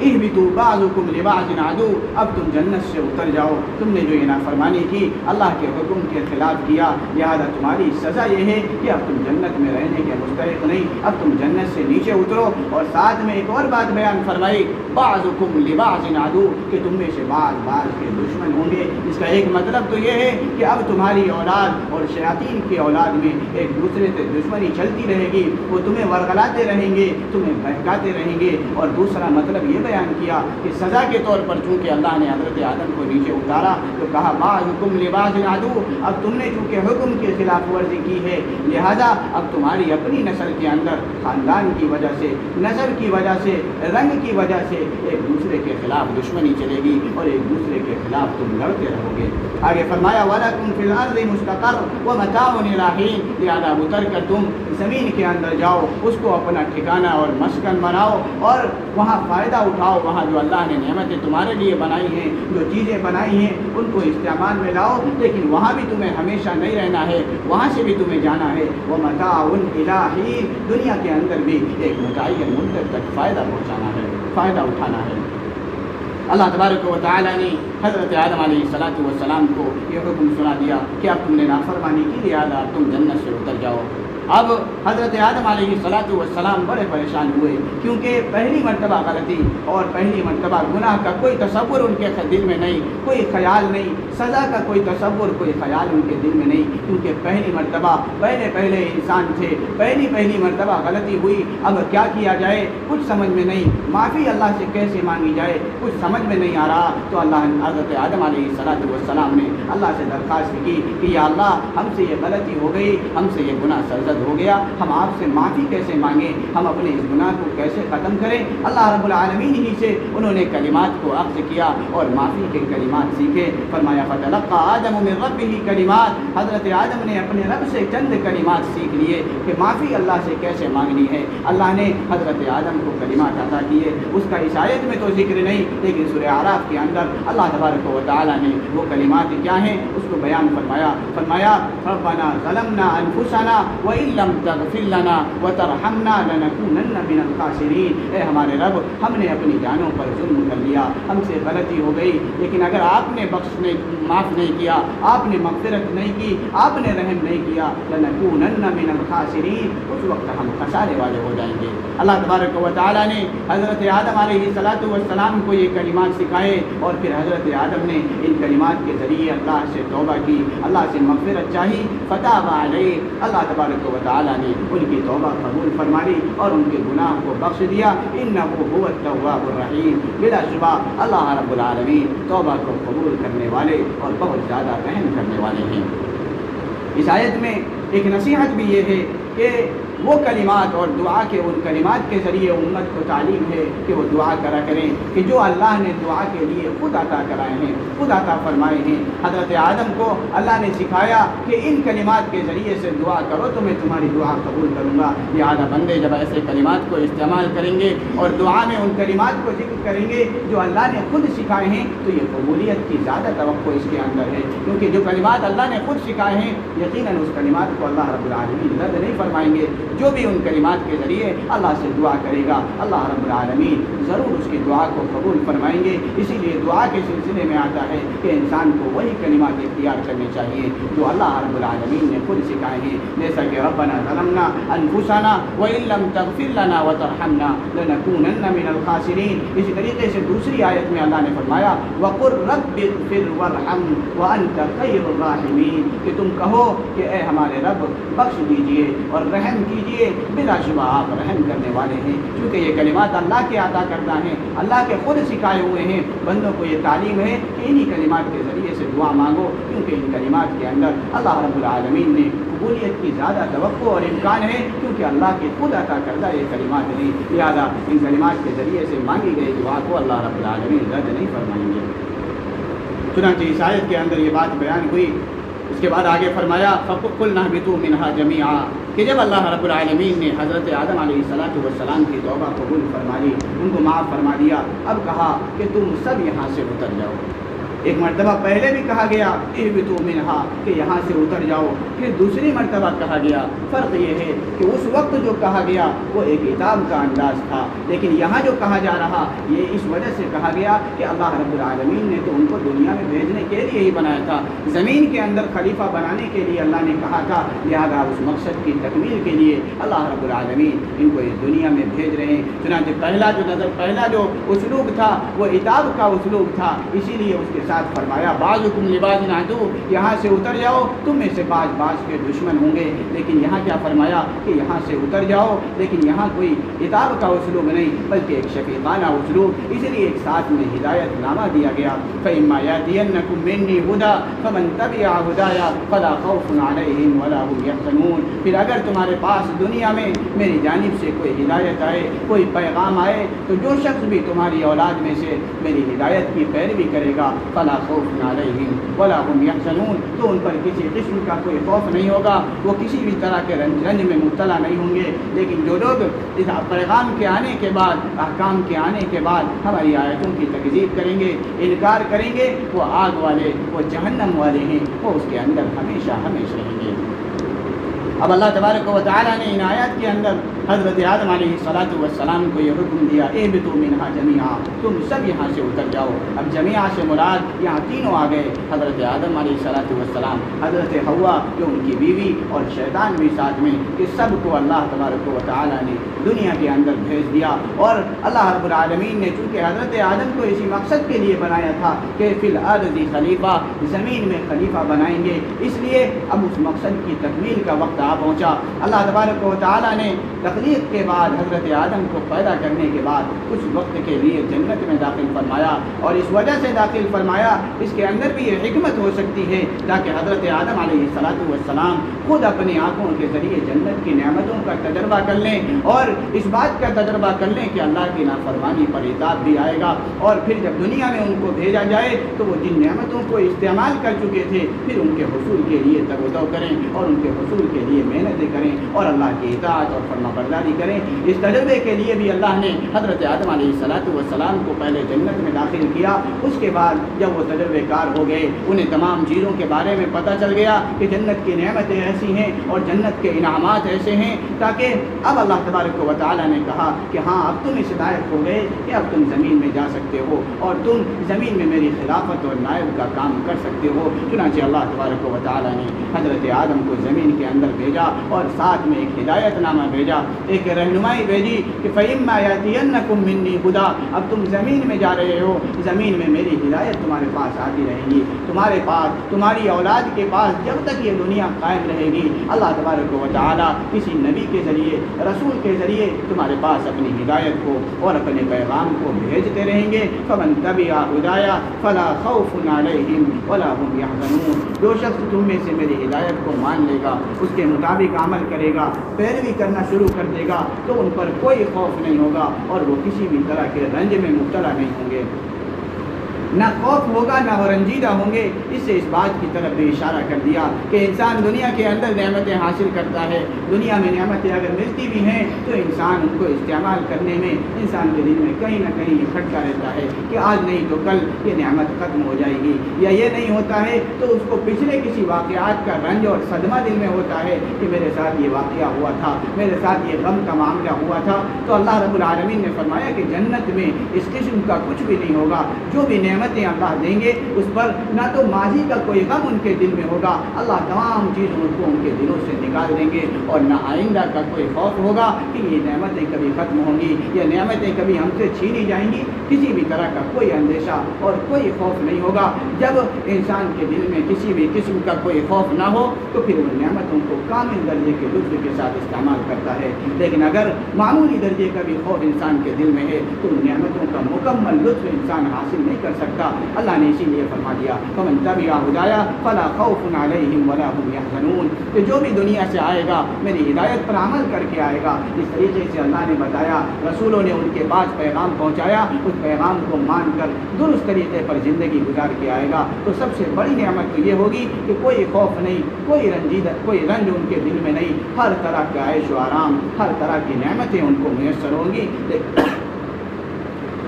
S1: اہبطوا بعضکم لبعض عدو، اب تم جنت سے اتر جاؤ، تم نے جو یہ نافرمانی کی، اللہ کے حکم کے خلاف کیا، لہذا تمہاری سزا یہ ہے کہ اب تم جنت میں رہنے کے مستحق نہیں، اب تم جنت سے نیچے اترو۔ اور ساتھ میں ایک اور بات بیان فرمائی، بعضکم لبعض عدو، کہ تم میں سے بعض کے دشمن ہوں گے۔ اس کا ایک مطلب تو یہ ہے کہ اب تمہاری اولاد اور شیاطین کی اولاد میں ایک دوسرے سے دشمنی چلتی رہے گی، وہ تمہیں ورغلاتے رہیں گے، تمہیں بہکاتے رہیں گے۔ اور دوسرا مطلب یہ بیان کیا کہ سزا کے طور پر چونکہ اللہ نے حضرت آدم کو نیچے اتارا تو کہا بعضکم لبعض عدو، اب تم نے چونکہ حکم کی خلاف ورزی کی ہے، لہذا اب تمہاری اپنی نسل کے اندر خاندان کی وجہ سے، نسل کی وجہ سے، رنگ کی وجہ سے ایک دوسرے کے خلاف دشمنی چلے گی اور ایک دوسرے کے خلاف تم لڑتے رہو گے۔ آگے فرمایا وَلَكُمْ فِي الْأَرْضِ مُسْتَقَرٌّ وَمَتَاعٌ إِلَىٰ حِينٍ، لہذا اتر کر تم زمین کے اندر جاؤ، اس کو اپنا ٹھکانہ اور مسکن بناؤ اور وہاں فائدہ اٹھاؤ، وہاں جو اللہ نے نعمتیں تمہارے لیے بنائی ہیں، جو چیزیں بنائی ہیں ان کو استعمال میں لاؤ، لیکن وہاں بھی تمہیں ہمیشہ نہیں رہنا ہے، وہاں سے بھی تمہیں جانا ہے۔ وَمَتَاعٌ إِلَىٰ حِينٍ، دنیا کے اندر بھی ایک متعین مدت تک فائدہ پہنچانا ہے، فائدہ اٹھانا ہے۔ اللہ تبارک و تعالیٰ نے حضرت آدم علیہ السلام کو یہ حکم سنا دیا کہ اب تم نے نافرمانی کی، لہذا تم جنت سے اتر جاؤ۔ اب حضرت آدم علیہ السلام بڑے پریشان ہوئے، کیونکہ پہلی مرتبہ غلطی اور پہلی مرتبہ گناہ کا کوئی تصور ان کے دل میں نہیں، کوئی خیال نہیں، سزا کا کوئی تصور، کوئی خیال ان کے دل میں نہیں، کیونکہ پہلی مرتبہ پہلے انسان تھے، پہلی مرتبہ غلطی ہوئی۔ اب کیا کیا جائے کچھ سمجھ میں نہیں، معافی اللہ سے کیسے مانگی جائے کچھ سمجھ میں نہیں آ رہا۔ تو حضرت آدم علیہ السلام نے اللہ سے درخواست کی کہ یا اللہ، ہم سے یہ غلطی ہو گئی، ہم سے یہ گناہ سرزد ہو گیا، ہم آپ سے معافی کیسے مانگیں، ہم اپنے اس گناہ کو کیسے ختم کریں۔ اللہ رب العالمین ہی سے انہوں نے کلمات کو اخذ کیا اور معافی کے کلمات سیکھے۔ فرمایا فتلقى آدم من ربه کلمات، حضرت آدم نے اپنے رب سے چند کلمات سیکھ لیے کہ معافی اللہ سے کیسے مانگنی ہے۔ اللہ نے حضرت آدم کو کلمات عطا کیے، اس کا اس آیت میں تو ذکر نہیں، لیکن سورہ اعراف کے اندر اللہ تبارک و تعالیٰ نے وہ کلمات کیا ہیں اس کو بیان فرمایا ربنا ظلمنا انفسنا وان لم تغفر لنا وترحمنا لنكونن من الخاسرین، اے ہمارے رب، ہم نے اپنی جانوں پر ظلم کر لیا، ہم سے غلطی ہو گئی، لیکن اگر آپ نے معاف نہیں کیا، آپ نے مغفرت نہیں کی، آپ نے رحم نہیں کیا، لنكونن من الخاسرین، اس وقت ہم خسارے والے ہو جائیں گے۔ اللہ تبارک و تعالیٰ نے حضرت آدم علیہ السلام کو یہ کلمات سکھائے اور پھر حضرت آدم نے ان کلمات کے ذریعے اللہ سے توبہ کی، اللہ سے مغفرت چاہی، فتاب علیہ، اللہ تبارک و تعالیٰ نے ان کی توبہ قبول فرما لی اور ان کے گناہ کو بخش دیا۔ انہ هو التواب الرحیم، بلا شبہ اللہ رب العالمین توبہ کو قبول کرنے والے اور بہت زیادہ رحم کرنے والے ہیں۔ اس آیت میں ایک نصیحت بھی یہ ہے کہ وہ کلمات اور دعا کے ان کلمات کے ذریعے امت کو تعلیم ہے کہ وہ دعا کرا کریں کہ جو اللہ نے دعا کے لیے خود عطا کرائے ہیں، خود عطا فرمائے ہیں۔ حضرت آدم کو اللہ نے سکھایا کہ ان کلمات کے ذریعے سے دعا کرو تو میں تمہاری دعا قبول کروں گا۔ لہٰذا بندے جب ایسے کلمات کو استعمال کریں گے اور دعا میں ان کلمات کو ذکر کریں گے جو اللہ نے خود سکھائے ہیں تو یہ قبولیت کی زیادہ توقع اس کے اندر ہے، کیونکہ جو کلمات اللہ نے خود سکھائے ہیں یقیناً اس کلمات کو اللہ رب العالمین رد نہیں فرمائیں گے۔ جو بھی ان کلمات کے ذریعے اللہ سے دعا کرے گا اللہ رب العالمین ضرور اس کی دعا کو قبول فرمائیں گے۔ اسی لیے دعا کے سلسلے میں آتا ہے کہ انسان کو وہی کلمات اختیار کرنے چاہیے جو اللہ رب العالمین نے خود سکھائے ہیں، جیسا کہ ربنا ظلمنا انفسنا وان لم تغفر لنا وترحمنا لنكونن من الخاسرین۔ اسی طریقے سے دوسری آیت میں اللہ نے فرمایا وقل رب اغفر وارحم وانت خیر الراحمین، کہ تم کہو کہ اے ہمارے رب بخش دیجئے اور رحم کیجئے، بلا شبہ آپ رحم کرنے والے ہیں۔ کیونکہ یہ کلمات اللہ کے عطا کردہ ہیں، اللہ کے خود سکھائے ہوئے ہیں۔ بندوں کو یہ تعلیم ہے کہ انہی کلمات کے ذریعے سے دعا مانگو، کیونکہ ان کلمات کے اندر اللہ رب العالمین نے قبولیت کی زیادہ توقع اور امکان ہے، کیونکہ اللہ کے خود عطا کردہ یہ کلمات نہیں، لہٰذا ان کلمات کے ذریعے سے مانگی گئی دعا کو اللہ رب العالمین رد نہیں فرمائیں گے۔ چنانچہ اس آیت کے اندر یہ بات بیان ہوئی، اس کے بعد آگے فرمایا فَقُلْنَا اهْبِطُوا مِنْهَا جَمِيعًا، کہ جب اللہ رب العالمین نے حضرت آدم علیہ السلام کی توبہ قبول فرما لی، ان کو معاف فرما دیا، اب کہا کہ تم سب یہاں سے اتر جاؤ۔ ایک مرتبہ پہلے بھی کہا گیا اہبطوا منہا کہ یہاں سے اتر جاؤ، پھر دوسری مرتبہ کہا گیا۔ فرق یہ ہے کہ اس وقت جو کہا گیا وہ ایک عتاب کا انداز تھا، لیکن یہاں جو کہا جا رہا یہ اس وجہ سے کہا گیا کہ اللہ رب العالمین نے تو ان کو دنیا میں بھیجنے کے لیے ہی بنایا تھا، زمین کے اندر خلیفہ بنانے کے لیے اللہ نے کہا تھا، لہذا اس مقصد کی تکمیل کے لیے اللہ رب العالمین ان کو اس دنیا میں بھیج رہے ہیں۔ چنانچہ پہلا جو اسلوب تھا وہ عتاب کا اسلوب تھا، اسی لیے اس کے ساتھ فرمایا بعضکم لبعض عدو، یہاں سے اتر جاؤ، تم میں سے بعض کے دشمن ہوں گے۔ لیکن یہاں کیا فرمایا کہ یہاں سے اتر جاؤ، لیکن یہاں کوئی عتاب کا اسلوب نہیں بلکہ ایک شفیقانہ اسلوب، اس لیے ایک ساتھ میں ہدایت نامہ دیا گیا۔ فإما يأتينكم مني هدى فمن تبع هدايا فلا خوف عليهم ولا هم يحزنون، پھر اگر تمہارے پاس دنیا میں میری جانب سے کوئی ہدایت آئے، کوئی پیغام آئے، تو جو شخص بھی تمہاری اولاد میں سے میری ہدایت کی پیروی کرے گا فلا خوف علیہم ولا هم يحزنون، تو ان پر کسی قسم کا کوئی خوف نہیں ہوگا، وہ کسی بھی طرح کے رنج میں مبتلا نہیں ہوں گے۔ لیکن جو لوگ اس پیغام کے آنے کے بعد، احکام کے آنے کے بعد ہماری آیتوں کی تکذیب کریں گے، انکار کریں گے، وہ آگ والے، وہ جہنم والے ہیں، وہ اس کے اندر ہمیشہ رہیں گے۔ اب اللہ تبارک و تعالیٰ نے ان آیات کے اندر حضرت آدم علیہ السلام کو یہ حکم دیا اہبطوا منہا جمیعا، تم سب یہاں سے اتر جاؤ۔ اب جمیعا سے مراد یہاں تینوں آ گئے، حضرت آدم علیہ السلام، حضرت حوا جو ان کی بیوی اور شیطان بھی ساتھ میں، کہ سب کو اللہ تبارک و تعالیٰ نے دنیا کے اندر بھیج دیا۔ اور اللہ رب العالمین نے چونکہ حضرت آدم کو اسی مقصد کے لیے بنایا تھا کہ فی الارض خلیفہ، زمین میں خلیفہ بنائیں گے، اس لیے اب اس مقصد کی تکمیل کا وقت آ پہنچا۔ اللہ تبارک و تعالیٰ نے تخلیق کے بعد حضرت آدم کو پیدا کرنے کے بعد کچھ وقت کے لیے جنت میں داخل فرمایا، اور اس وجہ سے داخل فرمایا، اس کے اندر بھی یہ حکمت ہو سکتی ہے تاکہ حضرت آدم علیہ السلام خود اپنی آنکھوں کے ذریعے جنت کی نعمتوں کا تجربہ کر لیں، اور اس بات کا تجربہ کر لیں کہ اللہ کی نافرمانی پر عذاب بھی آئے گا، اور پھر جب دنیا میں ان کو بھیجا جائے تو وہ جن نعمتوں کو استعمال کر چکے تھے پھر ان کے حصول کے لیے تگ و دو کریں، اور ان کے حصول کے لیے محنتیں کریں، اور اللہ کی اطاعت اور فرما برداری کریں۔ اس تجربے کے لیے بھی اللہ نے حضرت آدم علیہ السلام کو پہلے جنت میں داخل کیا، اس کے بعد جب وہ تجربے کار ہو گئے، انہیں تمام چیزوں کے بارے میں پتہ چل گیا کہ جنت کی نعمتیں ایسی ہیں اور جنت کے انعامات ایسے ہیں، تاکہ اب اللہ تبارک و تعالیٰ نے کہا کہ ہاں اب تم اس ہدایت ہو گئے کہ اب تم زمین میں جا سکتے ہو اور تم زمین میں میری خلافت اور نائب کا کام کر سکتے ہو۔ چنانچہ اللہ تبارک و تعالیٰ نے حضرت آدم کو زمین کے اندر بھیجا اور ساتھ میں ایک ہدایت نامہ بھیجا، ایک رہنمائی بھیجی کہ فَإِمَّا يَأْتِيَنَّكُم مِّنِّي هُدًى، اب تم زمین میں جا رہے ہو، زمین میں میری ہدایت تمہارے پاس آتی رہے گی، تمہارے پاس، تمہاری اولاد کے پاس جب تک یہ دنیا قائم رہے گی، اللہ تبارک و تعالیٰ کسی نبی کے ذریعے، رسول کے ذریعے تمہارے پاس اپنی ہدایت کو اور اپنے پیغام کو بھیجتے رہیں گے۔ فَمَن تَبِعَ هُدَايَا فَلَا خَوْفٌ عَلَيْهِمْ وَلَا هُمْ يَحْزَنُونَ، جو شخص تم میں سے میری ہدایت کو مان لے گا، اس کے مطابق عمل کرے گا، پیروی کرنا شروع کر دے گا، تو ان پر کوئی خوف نہیں ہوگا اور وہ کسی بھی طرح کے رنج میں مبتلا نہیں ہوں گے، نہ خوف ہوگا نہ وہ رنجیدہ ہوں گے۔ اس سے اس بات کی طرف بھی اشارہ کر دیا کہ انسان دنیا کے اندر نعمتیں حاصل کرتا ہے، دنیا میں نعمتیں اگر ملتی بھی ہیں تو انسان ان کو استعمال کرنے میں انسان کے دل میں کہیں نہ کہیں یہ کھٹکا رہتا ہے کہ آج نہیں تو کل یہ نعمت ختم ہو جائے گی، یا یہ نہیں ہوتا ہے تو اس کو پچھلے کسی واقعات کا رنج اور صدمہ دل میں ہوتا ہے کہ میرے ساتھ یہ واقعہ ہوا تھا، میرے ساتھ یہ غم کا معاملہ ہوا تھا۔ تو اللہ رب العالمین نے فرمایا کہ جنت میں اس قسم کا کچھ بھی نہیں ہوگا، جو بھی نعمتیں اللہ دیں گے اس پر نہ تو ماضی کا کوئی غم ان کے دل میں ہوگا، اللہ تمام چیزوں کو ان کے دلوں سے نکال دیں گے، اور نہ آئندہ کا کوئی خوف ہوگا کہ یہ نعمتیں کبھی ختم ہوں گی، یہ نعمتیں کبھی ہم سے چھینی جائیں گی، کسی بھی طرح کا کوئی اندیشہ اور کوئی خوف نہیں ہوگا۔ جب انسان کے دل میں کسی بھی قسم کا کوئی خوف نہ ہو تو پھر ان نعمتوں کو کامل درجے کے لطف کے ساتھ استعمال کرتا ہے، لیکن اگر معمولی درجے کا بھی خوف انسان کے دل میں ہے تو ان نعمتوں کا مکمل لطف انسان حاصل نہیں کر سکتا۔ اللہ نے اسی لیے فرما دیا فَمَن تَبِعَ هُدَايَا فَلَا خَوْفٌ عَلَيْهِمْ وَلَا هُمْ يَحْزَنُونَ، کہ جو بھی دنیا سے آئے گا میری ہدایت پر عمل کر کے آئے گا، جس طریقے سے اللہ نے بتایا، رسولوں نے ان کے پاس پیغام پہنچایا، اس پیغام کو مان کر درست طریقے پر زندگی گزار کے آئے گا، تو سب سے بڑی نعمت تو یہ ہوگی کہ کوئی خوف نہیں، کوئی رنج ان کے دل میں نہیں، ہر طرح کا عیش و آرام، ہر طرح کی نعمتیں ان کو میسر ہوں گی۔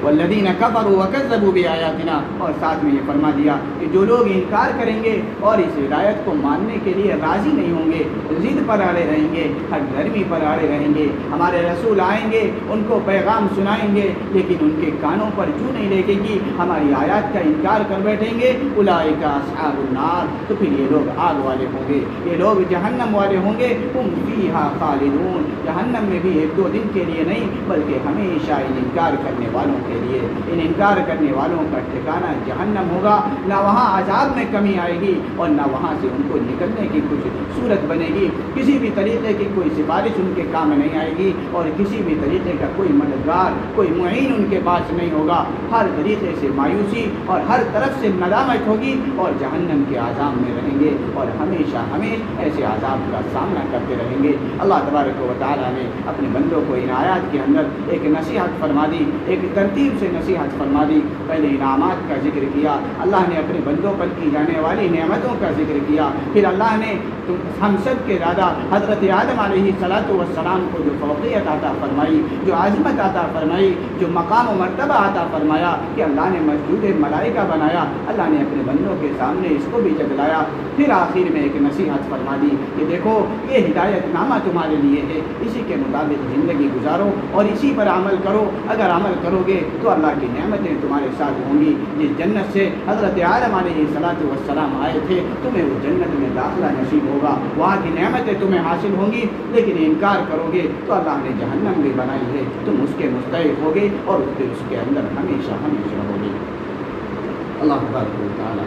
S1: والذین کفروا وکذبوا بآیاتنا، اور ساتھ میں یہ فرما دیا کہ جو لوگ انکار کریں گے اور اس ہدایت کو ماننے کے لیے راضی نہیں ہوں گے، ضد پر اڑے رہیں گے، ہر گرمی پر اڑے رہیں گے، ہمارے رسول آئیں گے، ان کو پیغام سنائیں گے، لیکن ان کے کانوں پر جو نہیں لگے گی، ہماری آیات کا انکار کر بیٹھیں گے، اولئک اصحاب النار، تو پھر یہ لوگ آگ والے ہوں گے، یہ لوگ جہنم والے ہوں گے، ہم فیہا خالدون، جہنم میں بھی ایک دو دن کے لیے نہیں بلکہ ہمیشہ ان انکار کرنے والوں کے لیے، ان انکار کرنے والوں کا ٹھکانہ جہنم ہوگا، نہ وہاں عذاب میں کمی آئے گی اور نہ وہاں سے ان کو نکلنے کی کچھ صورت بنے گی، کسی بھی طریقے کی کوئی سفارش ان کے کام نہیں آئے گی اور کسی بھی طریقے کا کوئی مددگار، کوئی معین ان کے پاس نہیں ہوگا، ہر طریقے سے مایوسی اور ہر طرف سے ندامت ہوگی اور جہنم کے عذاب میں رہیں گے اور ہمیشہ ایسے عذاب کا سامنا کرتے رہیں گے۔ اللہ تبارک و تعالیٰ نے اپنے بندوں کو ان آیات کے اندر ایک نصیحت فرما دی، ایک ترتیب سے نصیحت فرما دی، پہلے انعامات کا ذکر کیا، اللہ نے اپنے بندوں پر کی جانے والی نعمتوں کا ذکر کیا، پھر اللہ نے ہم سب کے دادا حضرت آدم علیہ السلام کو جو فوقیت عطا فرمائی، جو عظمت عطا فرمائی، جو مقام و مرتبہ عطا فرمایا کہ اللہ نے مسجود ملائکہ بنایا، اللہ نے اپنے بندوں کے سامنے اس کو بھی جگلایا، پھر آخر میں ایک نصیحت فرما دی کہ دیکھو یہ ہدایت نامہ تمہارے لیے ہے، اسی کے مطابق زندگی گزارو اور اسی پر عمل کرو، اگر عمل کرو گے تو اللہ کی نعمتیں تمہارے ساتھ ہوں گی، جس جنت سے حضرت آدم علیہ السلام آئے تھے تمہیں اس جنت میں داخلہ نصیب ہوگا، وہاں کی نعمتیں تمہیں حاصل ہوں گی، لیکن انکار کرو گے تو اللہ نے جہنم بھی بنائی ہے، تم اس کے مستحق ہوگے اور پھر اس کے اندر ہمیشہ رہو گے۔ اللہ تبارک و تعالیٰ